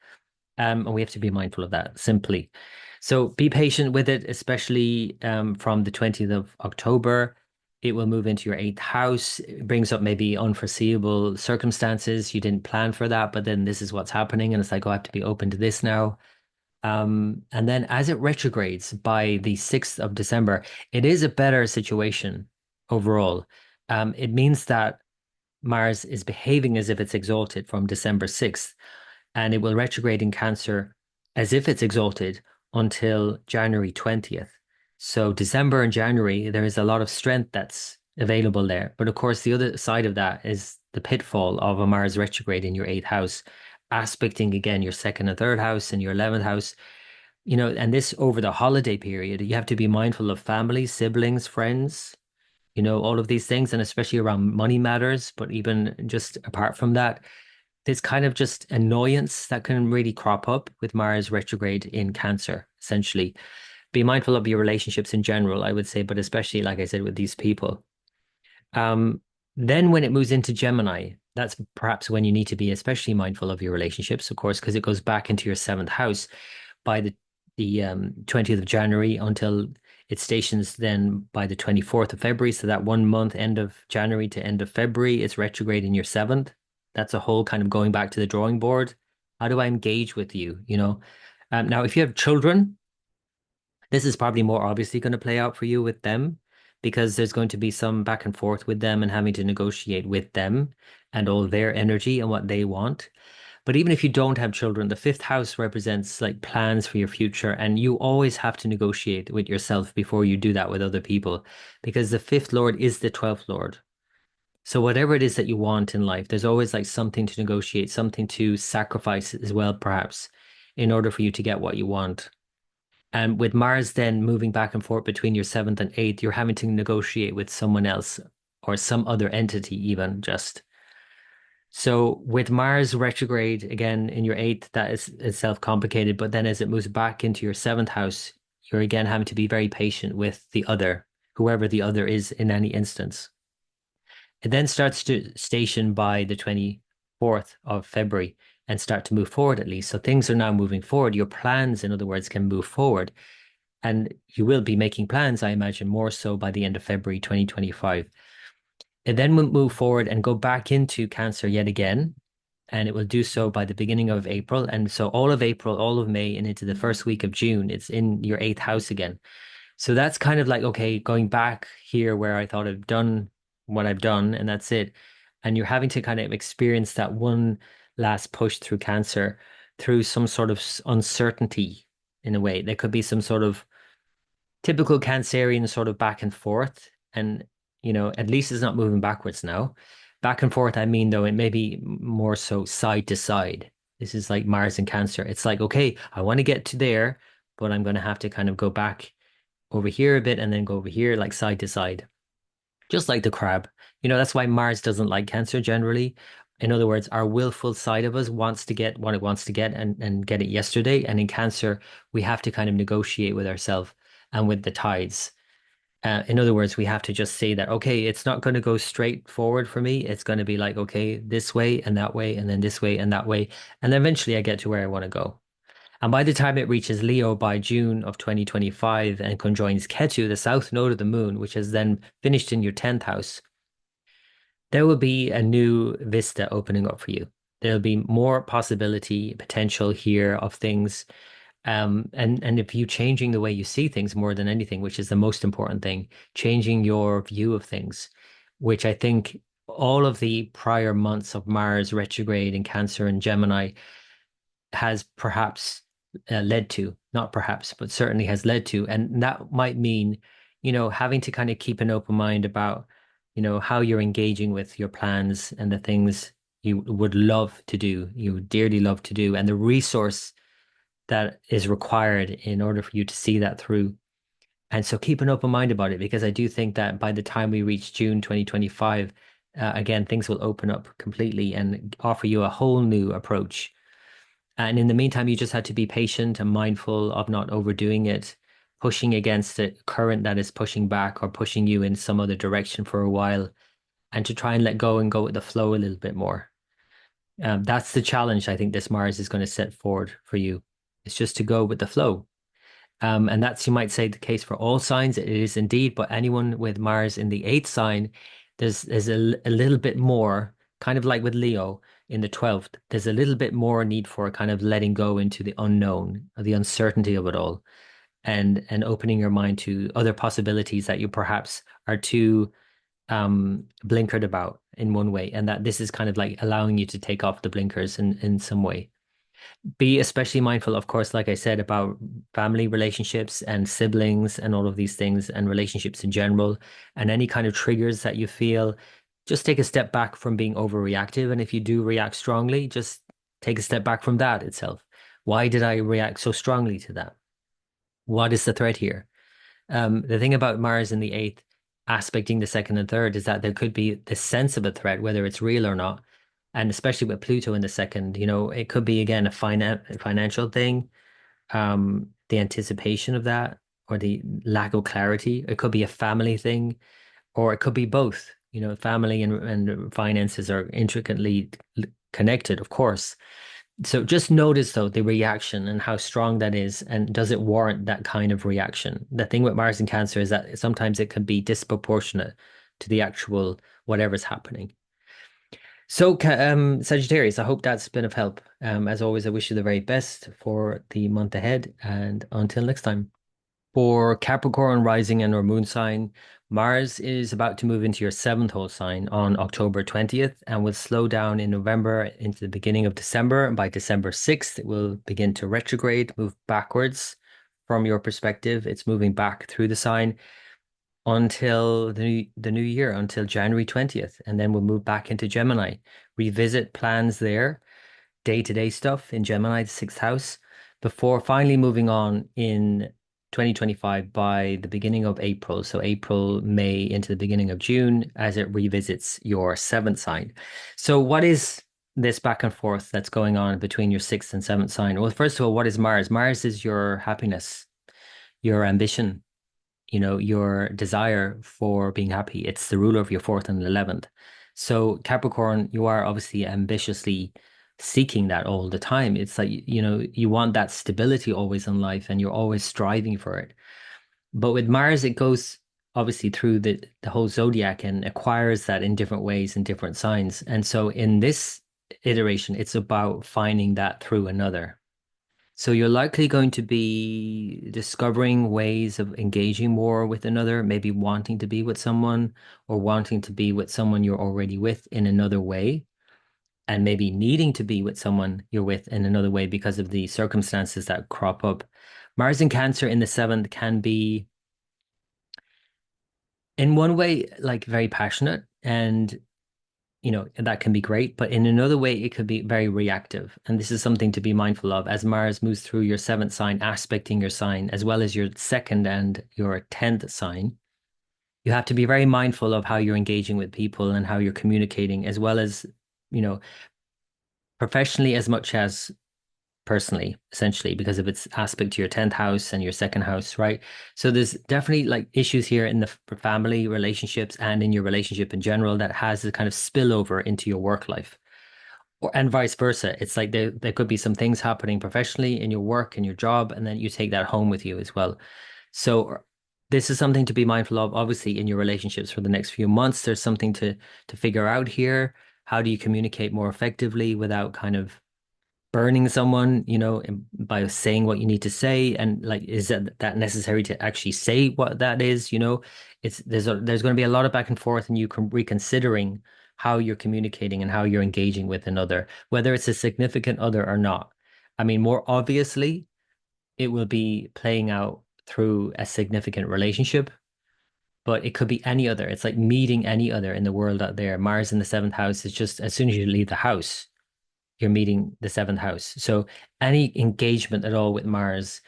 And we have to be mindful of that simply. So be patient with it, especially from the 20th of October. It will move into your eighth house. It brings up maybe unforeseeable circumstances. You didn't plan for that, but then this is what's happening. And it's like, oh, I have to be open to this now. And then as it retrogrades by the 6th of December, it is a better situation overall. It means that Mars is behaving as if it's exalted from December 6th, and it will retrograde in Cancer as if it's exalted until January 20th. So December and January, there is a lot of strength that's available there. But of course, the other side of that is the pitfall of a Mars retrograde in your eighth house, aspecting again your second and third house and your 11th house. And this over the holiday period, you have to be mindful of family, siblings, friends, all of these things, and especially around money matters. But even just apart from that, there's kind of just annoyance that can really crop up with Mars retrograde in Cancer, essentially. Be mindful of your relationships in general, I would say, but especially, like I said, with these people. Um, then when it moves into Gemini, that's perhaps when you need to be especially mindful of your relationships, of course, because it goes back into your seventh house by the 20th of January until it stations then by the 24th of February. So that 1 month, end of January to end of February, it's retrograde in your seventh. That's a whole kind of going back to the drawing board. How do I engage with you? Now, if you have children, this is probably more obviously going to play out for you with them because there's going to be some back and forth with them and having to negotiate with them and all their energy and what they want. But even if you don't have children, the fifth house represents like plans for your future, and you always have to negotiate with yourself before you do that with other people, because the fifth lord is the 12th lord. So whatever it is that you want in life, there's always like something to negotiate, something to sacrifice as well, perhaps, in order for you to get what you want. And with Mars then moving back and forth between your seventh and eighth, you're having to negotiate with someone else or some other entity, even just. So with Mars retrograde again in your eighth, that is itself complicated. But then as it moves back into your seventh house, you're again having to be very patient with the other, whoever the other is in any instance. It then starts to station by the 24th of February and start to move forward at least. So things are now moving forward. Your plans, in other words, can move forward. And you will be making plans, I imagine, more so by the end of February 2025. It then will move forward and go back into Cancer yet again, and it will do so by the beginning of April. And so all of April, all of May, and into the first week of June, it's in your eighth house again. So that's kind of like, okay, going back here where I thought I've done what I've done, and that's it. And you're having to kind of experience that one last push through Cancer, through some sort of uncertainty in a way. There could be some sort of typical Cancerian sort of back and forth. And, at least it's not moving backwards now. Back and forth, I mean, though, it may be more so side to side. This is like Mars and Cancer. It's like, okay, I want to get to there, but I'm going to have to kind of go back over here a bit and then go over here, like side to side, just like the crab. That's why Mars doesn't like Cancer generally. In other words, our willful side of us wants to get what it wants to get and get it yesterday. And in Cancer, we have to kind of negotiate with ourselves and with the tides. In other words, we have to just say that, okay, it's not going to go straight forward for me. It's going to be like, okay, this way and that way, and then this way and that way. And then eventually I get to where I want to go. And by the time it reaches Leo by June of 2025 and conjoins Ketu, the south node of the moon, which has then finished in your 10th house, there will be a new vista opening up for you. There'll be more possibility, potential here of things. And if you changing the way you see things more than anything, which is the most important thing, changing your view of things, which I think all of the prior months of Mars retrograde in Cancer and Gemini has perhaps led to, not perhaps, but certainly has led to. And that might mean, having to kind of keep an open mind about, how you're engaging with your plans and the things you would love to do, you would dearly love to do, and the resource that is required in order for you to see that through. And so keep an open mind about it, because I do think that by the time we reach June 2025, again, things will open up completely and offer you a whole new approach. And in the meantime, you just had to be patient and mindful of not overdoing it, pushing against the current that is pushing back or pushing you in some other direction for a while, and to try and let go and go with the flow a little bit more. That's the challenge I think this Mars is going to set forward for you. It's just to go with the flow. And that's, you might say, the case for all signs. It is indeed, but anyone with Mars in the eighth sign, there's a little bit more, kind of like with Leo in the 12th, there's a little bit more need for kind of letting go into the unknown, the uncertainty of it all, and opening your mind to other possibilities that you perhaps are too blinkered about in one way, and that this is kind of like allowing you to take off the blinkers in some way. Be especially mindful, of course, like I said, about family relationships and siblings and all of these things and relationships in general, and any kind of triggers that you feel. Just take a step back from being overreactive. And if you do react strongly, just take a step back from that itself. Why did I react so strongly to that? What is the threat here? The thing about Mars in the eighth aspecting the second and third is that there could be the sense of a threat, whether it's real or not. And especially with Pluto in the second, it could be again a financial thing, the anticipation of that, or the lack of clarity. It could be a family thing, or it could be both. Family and finances are intricately connected, of course. So just notice though the reaction and how strong that is, and does it warrant that kind of reaction? The thing with Mars and Cancer is that sometimes it can be disproportionate to the actual whatever's happening. So, Sagittarius, I hope that's been of help. As always, I wish you the very best for the month ahead, and until next time. For Capricorn rising and or moon sign, Mars is about to move into your seventh whole sign on October 20th and will slow down in November into the beginning of December. And by December 6th, it will begin to retrograde, move backwards from your perspective. It's moving back through the sign until the new year, until January 20th. And then we'll move back into Gemini, revisit plans there, day-to-day stuff in Gemini, the sixth house, before finally moving on in 2025 by the beginning of April. So April, May into the beginning of June as it revisits your seventh sign. So what is this back and forth that's going on between your sixth and seventh sign? Well, first of all, what is Mars? Mars is your happiness, your ambition, your desire for being happy. It's the ruler of your fourth and 11th. So Capricorn, you are obviously ambitiously seeking that all the time. It's like, you want that stability always in life and you're always striving for it. But with Mars, it goes obviously through the whole zodiac and acquires that in different ways in different signs. And so in this iteration, it's about finding that through another. So you're likely going to be discovering ways of engaging more with another, maybe wanting to be with someone or wanting to be with someone you're already with in another way, and maybe needing to be with someone you're with in another way because of the circumstances that crop up. Mars in Cancer in the seventh can be, in one way, like very passionate and that can be great, but in another way, it could be very reactive. And this is something to be mindful of as Mars moves through your seventh sign, aspecting your sign, as well as your second and your 10th sign. You have to be very mindful of how you're engaging with people and how you're communicating, as well as, you know, professionally as much as personally, essentially, because of its aspect to your 10th house and your second house, right? So there's definitely like issues here in the family relationships and in your relationship in general that has a kind of spillover into your work life. And vice versa. It's like there could be some things happening professionally in your work and your job, and then you take that home with you as well. So this is something to be mindful of, obviously, in your relationships for the next few months. There's something to figure out here. How do you communicate more effectively without kind of burning someone, by saying what you need to say? And like, is that necessary to actually say what that is? There's going to be a lot of back and forth, and you can reconsidering how you're communicating and how you're engaging with another, whether it's a significant other or not. I mean, more obviously, it will be playing out through a significant relationship, but it could be any other. It's like meeting any other in the world out there. Mars in the seventh house is just as soon as you leave the house, you're meeting the seventh house. So any engagement at all with Mars,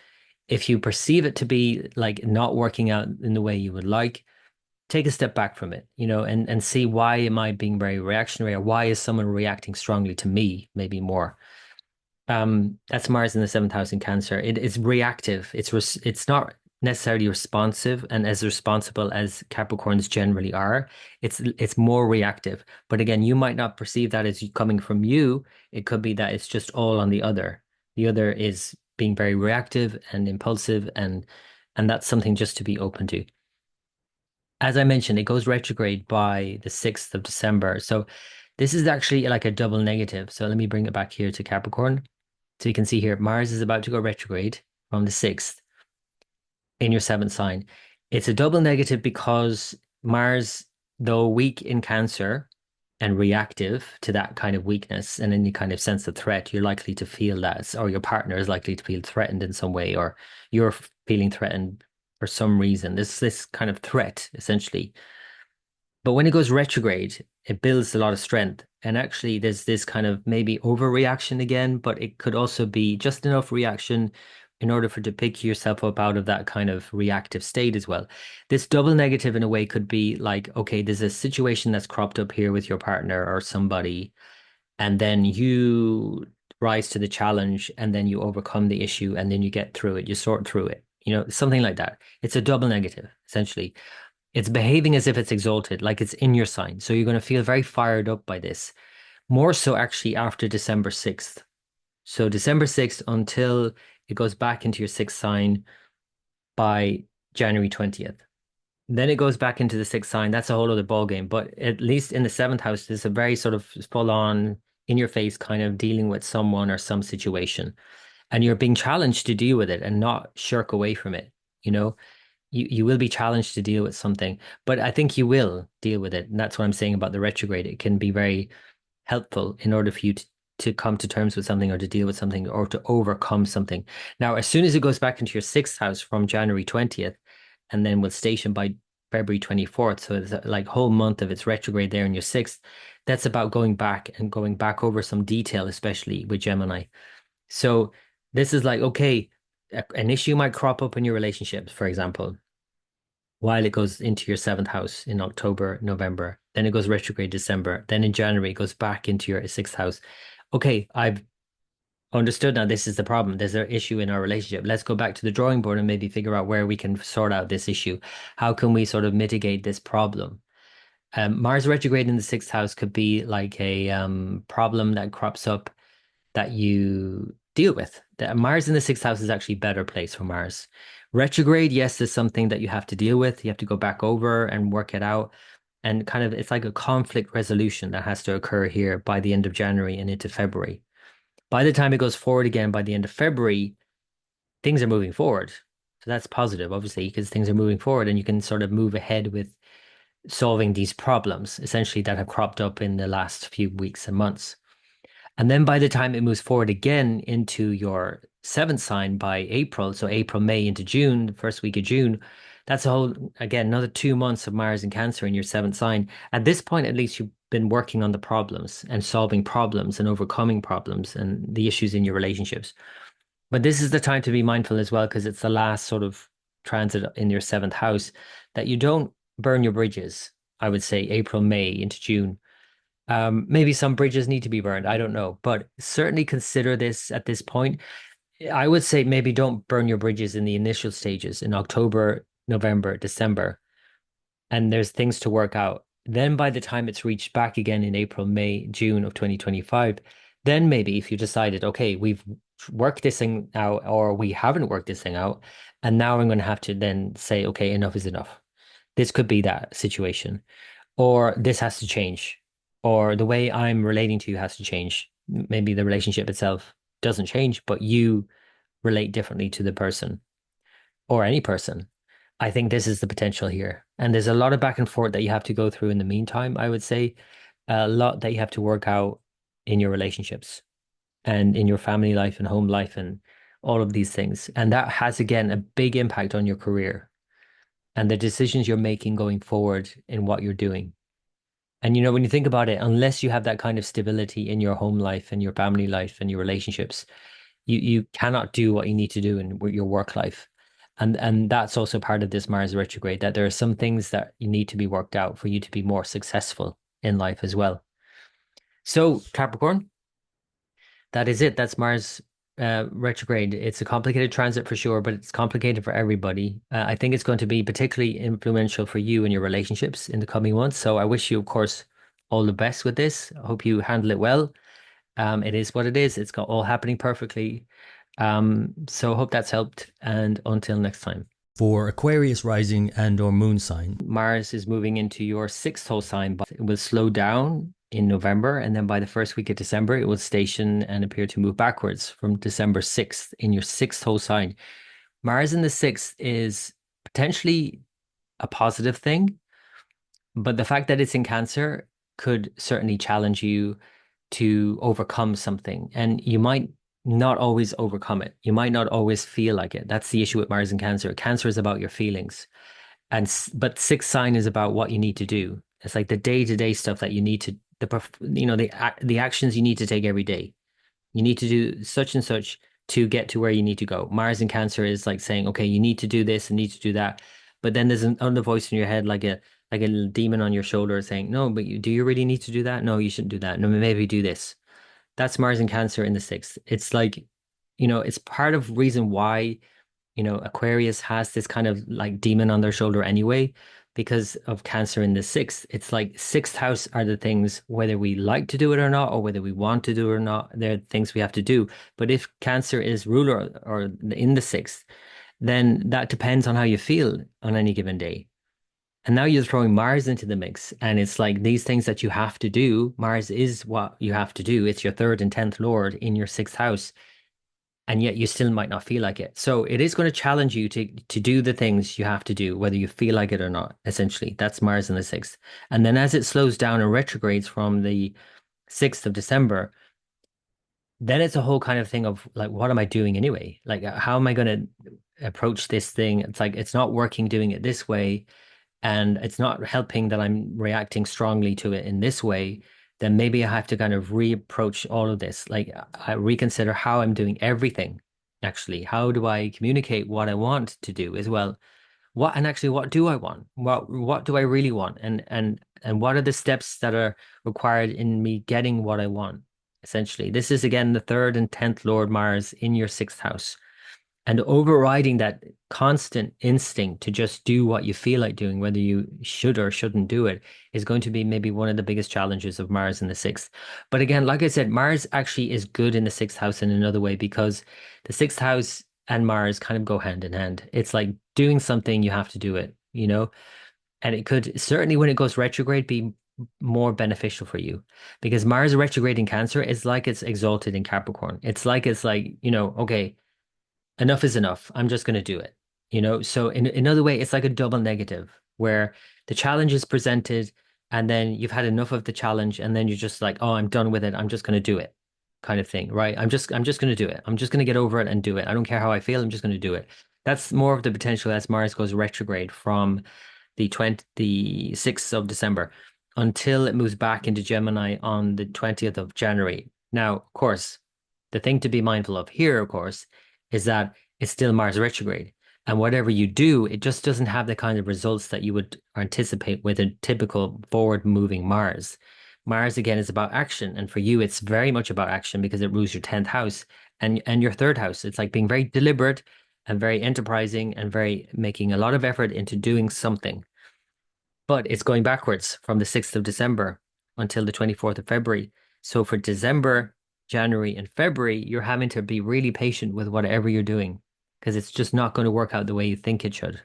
if you perceive it to be like not working out in the way you would like, take a step back from it, and see, why am I being very reactionary, or why is someone reacting strongly to me, maybe more. That's Mars in the seventh house in Cancer. It is reactive. It's not necessarily responsive and as responsible as Capricorns generally are. It's more reactive. But again, you might not perceive that as coming from you. It could be that it's just all on the other. The other is being very reactive and impulsive, and that's something just to be open to. As I mentioned, it goes retrograde by the 6th of December. So this is actually like a double negative. So let me bring it back here to Capricorn. So you can see here, Mars is about to go retrograde from the 6th in your seventh sign. It's a double negative because Mars, though weak in Cancer and reactive to that kind of weakness and any kind of sense of threat, you're likely to feel that, or your partner is likely to feel threatened in some way, or you're feeling threatened for some reason. This kind of threat, essentially. But when it goes retrograde, it builds a lot of strength. And actually, there's this kind of maybe overreaction again, but it could also be just enough reaction in order for to pick yourself up out of that kind of reactive state as well. This double negative in a way could be like, okay, there's a situation that's cropped up here with your partner or somebody, and then you rise to the challenge, and then you overcome the issue, and then you get through it, you sort through it, something like that. It's a double negative, essentially. It's behaving as if it's exalted, like it's in your sign. So you're going to feel very fired up by this. More so actually after December 6th. So December 6th until it goes back into your sixth sign by January 20th. Then it goes back into the sixth sign. That's a whole other ball game. But at least in the seventh house, there's a very sort of full on, in your face kind of dealing with someone or some situation. And you're being challenged to deal with it and not shirk away from it. You know, you will be challenged to deal with something, but I think you will deal with it. And that's what I'm saying about the retrograde. It can be very helpful in order for you to come to terms with something, or to deal with something, or to overcome something. Now, as soon as it goes back into your sixth house from January 20th, and then will station by February 24th. So it's like whole month of its retrograde there in your sixth. That's about going back and going back over some detail, especially with Gemini. So this is like, okay, an issue might crop up in your relationships, for example, while it goes into your seventh house in October, November. Then it goes retrograde December. Then in January, it goes back into your sixth house. Okay, I've understood now this is the problem. There's an issue in our relationship. Let's go back to the drawing board and maybe figure out where we can sort out this issue. How can we sort of mitigate this problem? Mars retrograde in the sixth house could be like a problem that crops up that you deal with. Mars in the sixth house is actually a better place for Mars. Retrograde, yes, is something that you have to deal with. You have to go back over and work it out. And kind of, it's like a conflict resolution that has to occur here by the end of January and into February. By the time it goes forward again, by the end of February, things are moving forward. So that's positive, obviously, because things are moving forward and you can sort of move ahead with solving these problems, essentially, that have cropped up in the last few weeks and months. And then by the time it moves forward again into your seventh sign by April, so April, May into June, the first week of June, that's a whole, again, another 2 months of Mars in Cancer in your seventh sign. At this point, at least, you been working on the problems and solving problems and overcoming problems and the issues in your relationships. But this is the time to be mindful as well, because it's the last sort of transit in your seventh house, that you don't burn your bridges. I would say April, May into June. Maybe some bridges need to be burned. I don't know, but certainly consider this at this point. I would say maybe don't burn your bridges in the initial stages in October, November, December, and there's things to work out. Then by the time it's reached back again in April, May, June of 2025, then maybe if you decided, okay, we've worked this thing out or we haven't worked this thing out, and now I'm going to have to then say, okay, enough is enough. This could be that situation, or this has to change, or the way I'm relating to you has to change. Maybe the relationship itself doesn't change, but you relate differently to the person or any person. I think this is the potential here. And there's a lot of back and forth that you have to go through in the meantime, I would say. A lot that you have to work out in your relationships and in your family life and home life and all of these things. And that has, again, a big impact on your career and the decisions you're making going forward in what you're doing. And when you think about it, unless you have that kind of stability in your home life and your family life and your relationships, you cannot do what you need to do in your work life. And that's also part of this Mars retrograde, that there are some things that you need to be worked out for you to be more successful in life as well. So Capricorn, that is it. That's Mars retrograde. It's a complicated transit for sure, but it's complicated for everybody. I think it's going to be particularly influential for you and your relationships in the coming months. So I wish you, of course, all the best with this. I hope you handle it well. It is what it is. It's got all happening perfectly. So I hope that's helped. And until next time. For Aquarius rising and or moon sign, Mars is moving into your sixth house sign, but it will slow down in November. And then by the first week of December, it will station and appear to move backwards from December 6th in your sixth house sign. Mars in the sixth is potentially a positive thing, but the fact that it's in Cancer could certainly challenge you to overcome something. And you might not always overcome it. You might not always feel like it. That's the issue with Mars and Cancer. Cancer is about your feelings. But sixth sign is about what you need to do. It's like the day-to-day stuff that you need to the actions you need to take every day. You need to do such and such to get to where you need to go. Mars in Cancer is like saying, okay, you need to do this and need to do that. But then there's another voice in your head, like a little demon on your shoulder saying, no, but do you really need to do that? No, you shouldn't do that. No, maybe do this. That's Mars in Cancer in the sixth. It's like, it's part of reason why, Aquarius has this kind of like demon on their shoulder anyway, because of Cancer in the sixth. It's like sixth house are the things, whether we like to do it or not, or whether we want to do it or not, they're things we have to do. But if Cancer is ruler or in the sixth, then that depends on how you feel on any given day. And now you're throwing Mars into the mix, and it's like these things that you have to do. Mars is what you have to do. It's your third and 10th Lord in your sixth house, and yet you still might not feel like it. So it is going to challenge you to do the things you have to do, whether you feel like it or not. Essentially, that's Mars in the sixth. And then as it slows down and retrogrades from the 6th of December, then it's a whole kind of thing of like, what am I doing anyway? Like, how am I going to approach this thing? It's like it's not working doing it this way, and it's not helping that I'm reacting strongly to it in this way. Then maybe I have to kind of reapproach all of this. Like I reconsider how I'm doing everything. Actually, how do I communicate what I want to do as well? What do I want? What do I really want? And what are the steps that are required in me getting what I want? Essentially, this is again the third and 10th Lord Mars in your sixth house. And overriding that constant instinct to just do what you feel like doing, whether you should or shouldn't do it, is going to be maybe one of the biggest challenges of Mars in the sixth. But again, like I said, Mars actually is good in the sixth house in another way, because the sixth house and Mars kind of go hand in hand. It's like doing something, you have to do it. And it could certainly, when it goes retrograde, be more beneficial for you, because Mars retrograde in Cancer is like it's exalted in Capricorn. It's like, okay, enough is enough. I'm just going to do it. So in another way, it's like a double negative where the challenge is presented and then you've had enough of the challenge and then you're just like, oh, I'm done with it. I'm just going to do it kind of thing, right? I'm just going to do it. I'm just going to get over it and do it. I don't care how I feel. I'm just going to do it. That's more of the potential as Mars goes retrograde from the 26th of December until it moves back into Gemini on the 20th of January. Now, of course, the thing to be mindful of here, of course, is that it's still Mars retrograde. And whatever you do, it just doesn't have the kind of results that you would anticipate with a typical forward moving Mars. Mars, again, is about action. And for you, it's very much about action because it rules your 10th house and your third house. It's like being very deliberate and very enterprising and very making a lot of effort into doing something. But it's going backwards from the 6th of December until the 24th of February. So for December, January, and February, you're having to be really patient with whatever you're doing because it's just not going to work out the way you think it should.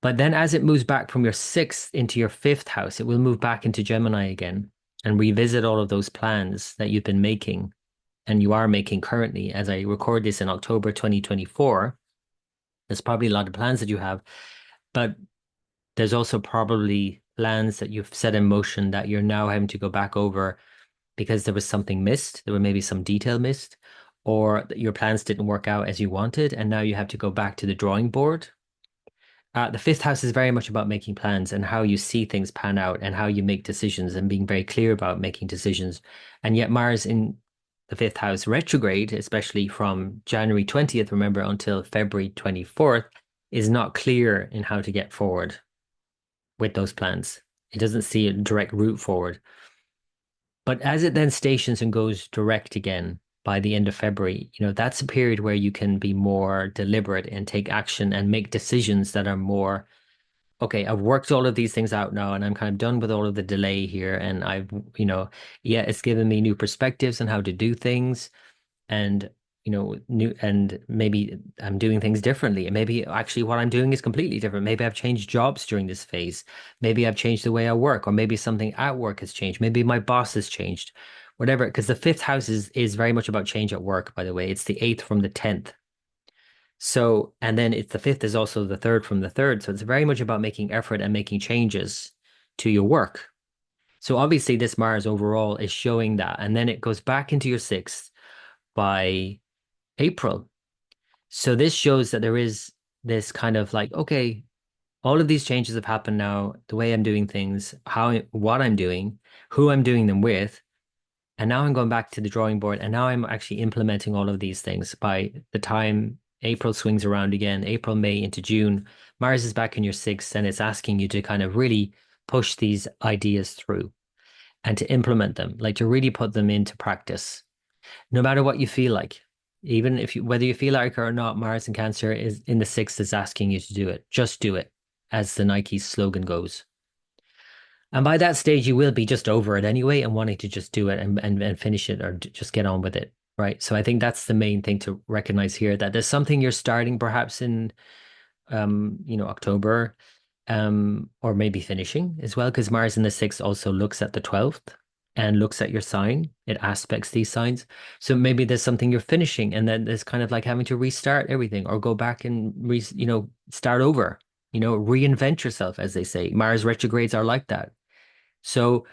But then as it moves back from your sixth into your fifth house, it will move back into Gemini again and revisit all of those plans that you've been making and you are making currently. As I record this in October 2024, there's probably a lot of plans that you have, but there's also probably plans that you've set in motion that you're now having to go back over because there was something missed. There were maybe some detail missed, or your plans didn't work out as you wanted, and now you have to go back to the drawing board. The fifth house is very much about making plans and how you see things pan out and how you make decisions and being very clear about making decisions. And yet, Mars in the fifth house retrograde, especially from January 20th, remember, until February 24th, is not clear in how to get forward with those plans. It doesn't see a direct route forward. But as it then stations and goes direct again by the end of February, that's a period where you can be more deliberate and take action and make decisions that are more, okay, I've worked all of these things out now and I'm kind of done with all of the delay here. And yeah, it's given me new perspectives on how to do things and new and maybe I'm doing things differently. And maybe actually what I'm doing is completely different. Maybe I've changed jobs during this phase. Maybe I've changed the way I work, or maybe something at work has changed. Maybe my boss has changed. Whatever, because the fifth house is very much about change at work, by the way. It's the eighth from the 10th. So, and then it's the fifth is also the third from the third. So it's very much about making effort and making changes to your work. So obviously this Mars overall is showing that. And then it goes back into your sixth by April. So this shows that there is this kind of like, okay, all of these changes have happened now, the way I'm doing things, what I'm doing, who I'm doing them with. And now I'm going back to the drawing board and now I'm actually implementing all of these things. By the time April swings around again, April, May into June, Mars is back in your sixth and it's asking you to kind of really push these ideas through and to implement them, like to really put them into practice no matter what you feel like. Even if you, whether you feel like it or not, Mars and Cancer is in the sixth is asking you to do it. Just do it, as the Nike slogan goes. And by that stage, you will be just over it anyway and wanting to just do it and finish it or just get on with it. Right. So I think that's the main thing to recognize here, that there's something you're starting perhaps in October, or maybe finishing as well, because Mars in the sixth also looks at the 12th and looks at your sign. It aspects these signs. So maybe there's something you're finishing, and then there's kind of like having to restart everything or go back and start over, reinvent yourself, as they say. Mars retrogrades are like that. So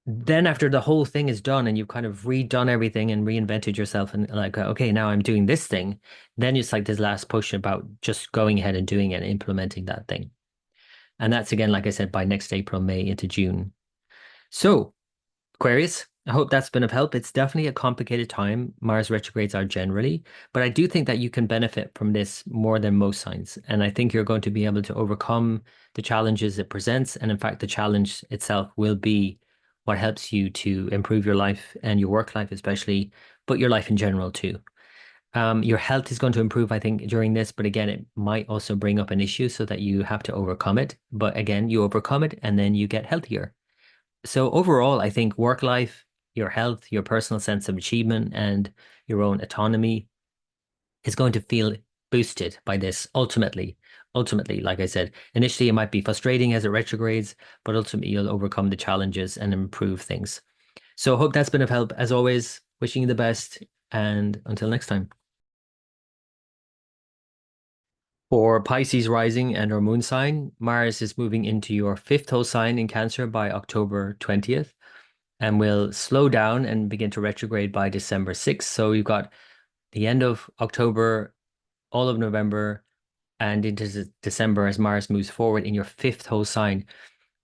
then after the whole thing is done and you've kind of redone everything and reinvented yourself and like, okay, now I'm doing this thing, then it's like this last push about just going ahead and doing it and implementing that thing. And that's again, like I said, by next April, May into June. So, Aquarius, I hope that's been of help. It's definitely a complicated time. Mars retrogrades are generally, but I do think that you can benefit from this more than most signs. And I think you're going to be able to overcome the challenges it presents. And in fact, the challenge itself will be what helps you to improve your life and your work life, especially, but your life in general too. Your health is going to improve, I think, during this, but again, it might also bring up an issue so that you have to overcome it. But again, you overcome it and then you get healthier. So overall, I think work life, your health, your personal sense of achievement, and your own autonomy is going to feel boosted by this ultimately. Ultimately, like I said, initially it might be frustrating as it retrogrades, but ultimately you'll overcome the challenges and improve things. So I hope that's been of help. As always, wishing you the best, and until next time. For Pisces rising and or moon sign, Mars is moving into your fifth house sign in Cancer by October 20th and will slow down and begin to retrograde by December 6th. So you've got the end of October, all of November, and into December as Mars moves forward in your fifth house sign.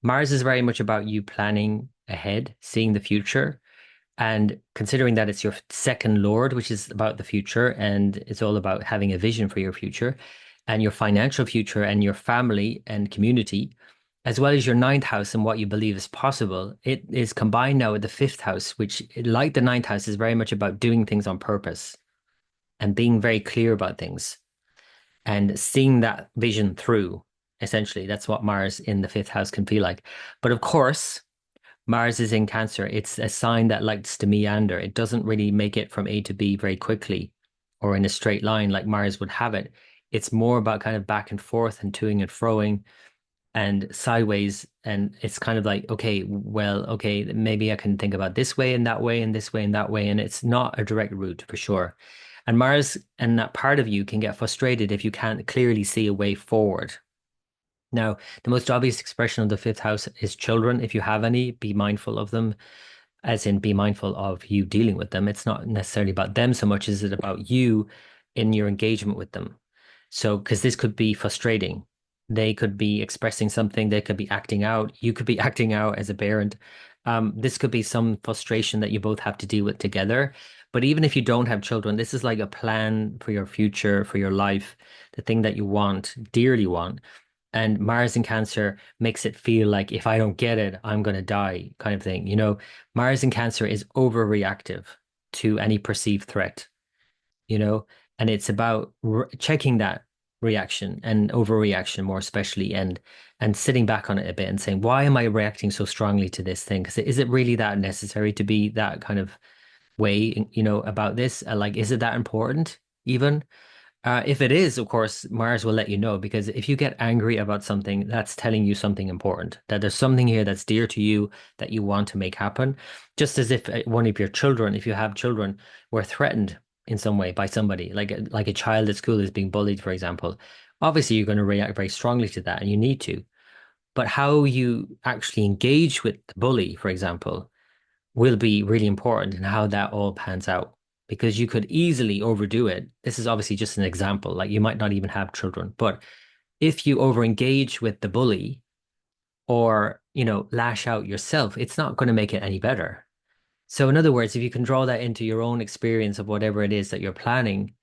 Mars is very much about you planning ahead, seeing the future, and considering that it's your second lord, which is about the future, and it's all about having a vision for your future and your financial future and your family and community, as well as your ninth house and what you believe is possible. It is combined now with the fifth house, which, like the ninth house, is very much about doing things on purpose and being very clear about things and seeing that vision through. Essentially, that's what Mars in the fifth house can feel like. But of course, Mars is in Cancer. It's a sign that likes to meander. It doesn't really make it from A to B very quickly or in a straight line like Mars would have it. It's more about kind of back and forth and toing and froing and sideways. And it's kind of like, okay, well, okay, maybe I can think about this way and that way and this way and that way. And it's not a direct route for sure. And Mars and that part of you can get frustrated if you can't clearly see a way forward. Now, the most obvious expression of the fifth house is children. If you have any, be mindful of them, as in be mindful of you dealing with them. It's not necessarily about them so much as it about you in your engagement with them. So, because this could be frustrating. They could be expressing something, they could be acting out, you could be acting out as a parent. This could be some frustration that you both have to deal with together. But even if you don't have children, this is like a plan for your future, for your life, the thing that you want, dearly want. And Mars in Cancer makes it feel like if I don't get it, I'm going to die, kind of thing. You know, Mars in Cancer is overreactive to any perceived threat, you know, and it's about checking that reaction and overreaction more especially and sitting back on it a bit and saying, why am I reacting so strongly to this thing? Because is it really that necessary to be that kind of way, you know, about this? Like, is it that important even? If it is, of course, Mars will let you know because if you get angry about something, that's telling you something important, that there's something here that's dear to you that you want to make happen. Just as if one of your children, if you have children, were threatened in some way by somebody, like a child at school is being bullied, for example. Obviously, you're going to react very strongly to that, and you need to. But how you actually engage with the bully, for example, will be really important in how that all pans out because you could easily overdo it. This is obviously just an example, like you might not even have children, but if you overengage with the bully or, you know, lash out yourself, it's not going to make it any better. So in other words, if you can draw that into your own experience of whatever it is that you're planning,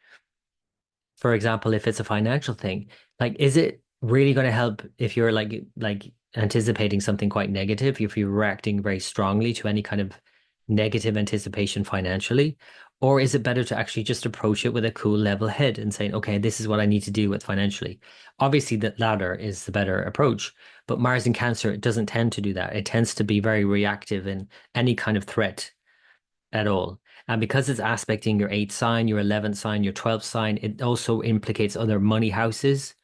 for example, if it's a financial thing, like is it really going to help if you're like anticipating something quite negative, if you're reacting very strongly to any kind of negative anticipation financially? Or is it better to actually just approach it with a cool level head and saying, okay, this is what I need to deal with financially? Obviously, the latter is the better approach, but Mars in Cancer, it doesn't tend to do that. It tends to be very reactive in any kind of threat at all. And because it's aspecting your eighth sign, your 11th sign, your 12th sign, it also implicates other money houses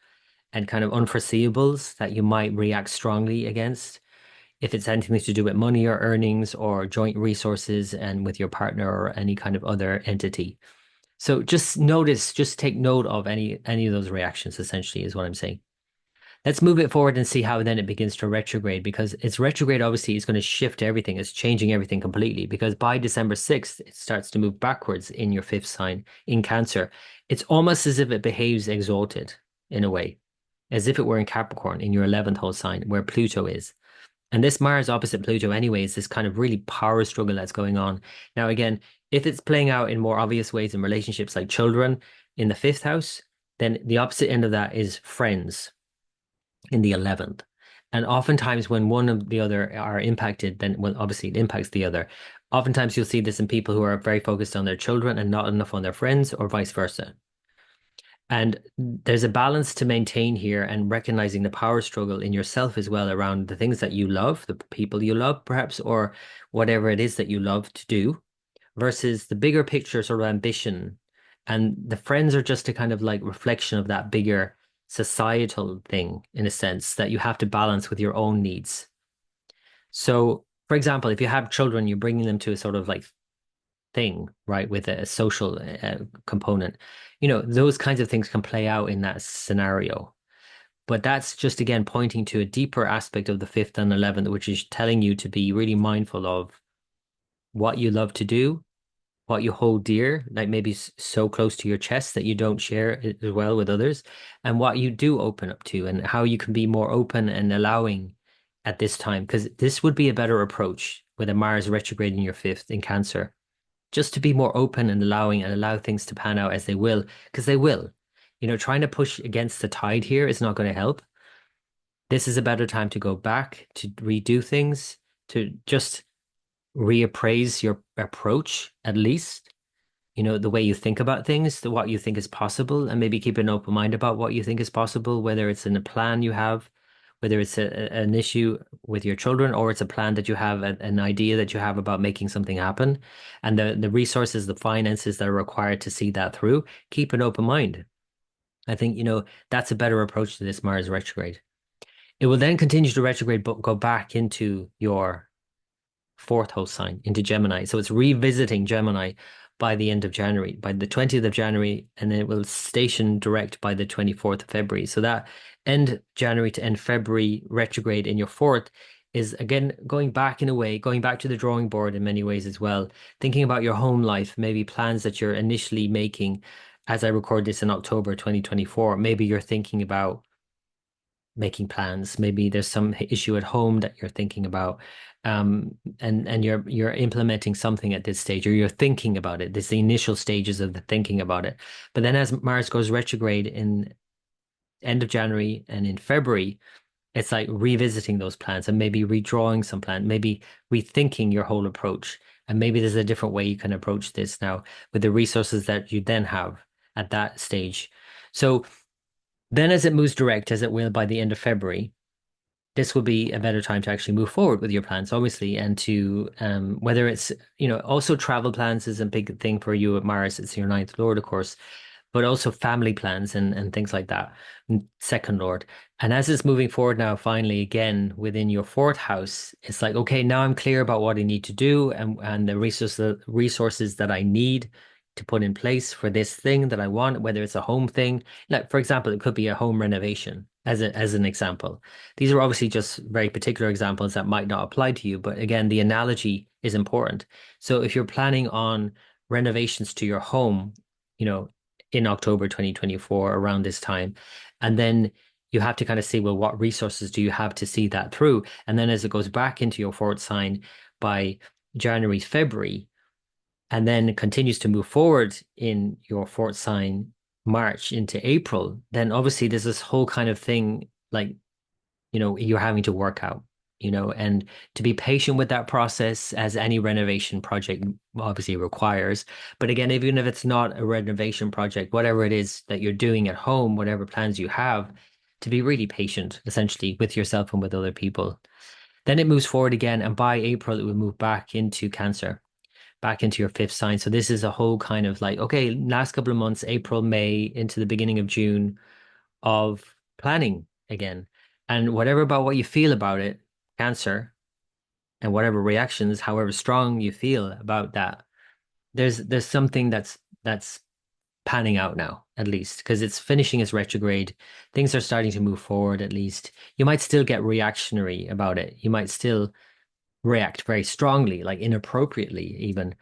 and kind of unforeseeables that you might react strongly against if it's anything to do with money or earnings or joint resources and with your partner or any kind of other entity. So just notice, just take note of any of those reactions, essentially, is what I'm saying. Let's move it forward and see how then it begins to retrograde because its retrograde obviously is going to shift everything. It's changing everything completely because by December 6th, it starts to move backwards in your fifth sign in Cancer. It's almost as if it behaves exalted in a way, as if it were in Capricorn in your 11th whole sign where Pluto is. And this Mars opposite Pluto anyway is this kind of really power struggle that's going on. Now, again, if it's playing out in more obvious ways in relationships like children in the fifth house, then the opposite end of that is friends in the 11th. And oftentimes, when one of the other are impacted, then, well, obviously it impacts the other. Oftentimes, you'll see this in people who are very focused on their children and not enough on their friends, or vice versa. And there's a balance to maintain here and recognizing the power struggle in yourself as well around the things that you love, the people you love, perhaps, or whatever it is that you love to do versus the bigger picture sort of ambition. And the friends are just a kind of like reflection of that bigger societal thing, in a sense, that you have to balance with your own needs. So, for example, if you have children, you're bringing them to a sort of like thing, right, with a social component. You know, those kinds of things can play out in that scenario. But that's just again pointing to a deeper aspect of the fifth and 11th, which is telling you to be really mindful of what you love to do, what you hold dear, like maybe so close to your chest that you don't share it as well with others, and what you do open up to, and how you can be more open and allowing at this time, because this would be a better approach with a Mars retrograde in your fifth in Cancer, just to be more open and allowing and allow things to pan out as they will, because they will. Trying to push against the tide here is not going to help. This is a better time to go back, to redo things, to just reappraise your approach, at least, the way you think about things, what you think is possible, and maybe keep an open mind about what you think is possible, whether it's in a plan you have, whether it's an issue with your children, or it's a plan that you have, an idea that you have about making something happen, and the resources, the finances that are required to see that through. Keep an open mind. I think, that's a better approach to this Mars retrograde. It will then continue to retrograde, but go back into your fourth host sign, into Gemini. So it's revisiting Gemini by the end of January, by the 20th of January, and then it will station direct by the 24th of February. So that end January to end February retrograde in your fourth is again going back in a way, going back to the drawing board in many ways as well, thinking about your home life, maybe plans that you're initially making. As I record this in October 2024, maybe you're thinking about making plans. Maybe there's some issue at home that you're thinking about, and you're implementing something at this stage, or you're thinking about it. This is the initial stages of the thinking about it. But then as Mars goes retrograde in end of January and in February, it's like revisiting those plans and maybe redrawing some plan, maybe rethinking your whole approach. And maybe there's a different way you can approach this now with the resources that you then have at that stage. So then as it moves direct, as it will by the end of February, this will be a better time to actually move forward with your plans, obviously, and to whether it's, also travel plans is a big thing for you at Mars. It's your ninth lord, of course, but also family plans and things like that. Second lord. And as it's moving forward now, finally, again, within your fourth house, it's like, okay, now I'm clear about what I need to do and the resources that I need to put in place for this thing that I want, whether it's a home thing. Like, for example, it could be a home renovation as an example. These are obviously just very particular examples that might not apply to you, but again, the analogy is important. So if you're planning on renovations to your home, in October 2024, around this time, and then you have to kind of see, well, what resources do you have to see that through? And then as it goes back into your fourth sign by January, February, and then continues to move forward in your fourth sign, March into April, then obviously there's this whole kind of thing like, you're having to work out, and to be patient with that process as any renovation project obviously requires. But again, even if it's not a renovation project, whatever it is that you're doing at home, whatever plans you have, to be really patient, essentially, with yourself and with other people. Then it moves forward again, and by April, it will move back into Cancer, back into your fifth sign. So this is a whole kind of like, okay, last couple of months, April, May, into the beginning of June, of planning again. And whatever about what you feel about it, Cancer, and whatever reactions, however strong you feel about that, there's something that's panning out now, at least, because it's finishing its retrograde. Things are starting to move forward, at least. You might still get reactionary about it. You might still react very strongly, like inappropriately even,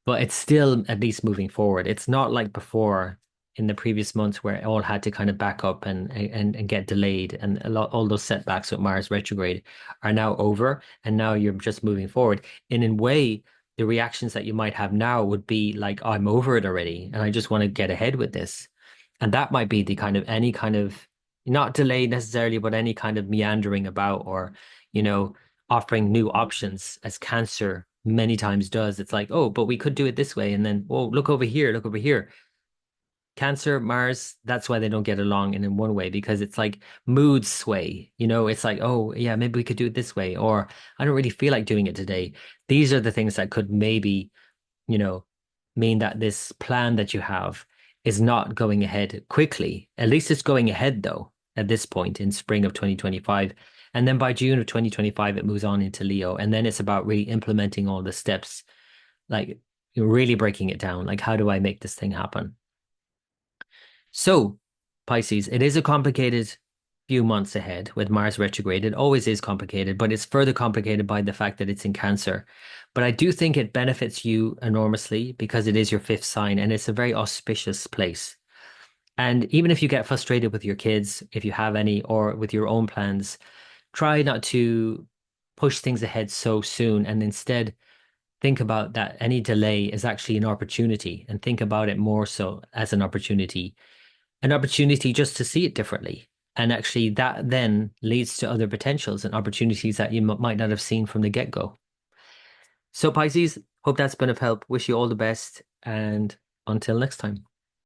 but it's still at least moving forward. It's not like before in the previous months where it all had to kind of back up and get delayed, and all those setbacks with Mars retrograde are now over, and now you're just moving forward. And in a way, the reactions that you might have now would be like, I'm over it already, and I just want to get ahead with this. And that might be the kind of any kind of not delay necessarily, but any kind of meandering about, or, you know, offering new options as Cancer many times does. It's like, oh, but we could do it this way. And then, oh, look over here, look over here. Cancer, Mars, that's why they don't get along in one way, because it's like mood sway. It's like, oh, yeah, maybe we could do it this way, or I don't really feel like doing it today. These are the things that could maybe, you know, mean that this plan that you have is not going ahead quickly. At least it's going ahead, though, at this point in spring of 2025. And then by June of 2025, it moves on into Leo. And then it's about really implementing all the steps, like really breaking it down. Like, how do I make this thing happen? So, Pisces, it is a complicated few months ahead with Mars retrograde. It always is complicated, but it's further complicated by the fact that it's in Cancer. But I do think it benefits you enormously because it is your fifth sign and it's a very auspicious place. And even if you get frustrated with your kids, if you have any, or with your own plans, try not to push things ahead so soon and instead think about that any delay is actually an opportunity and think about it more so as an opportunity just to see it differently. And actually, that then leads to other potentials and opportunities that you might not have seen from the get-go. So, Pisces, hope that's been of help. Wish you all the best. And until next time.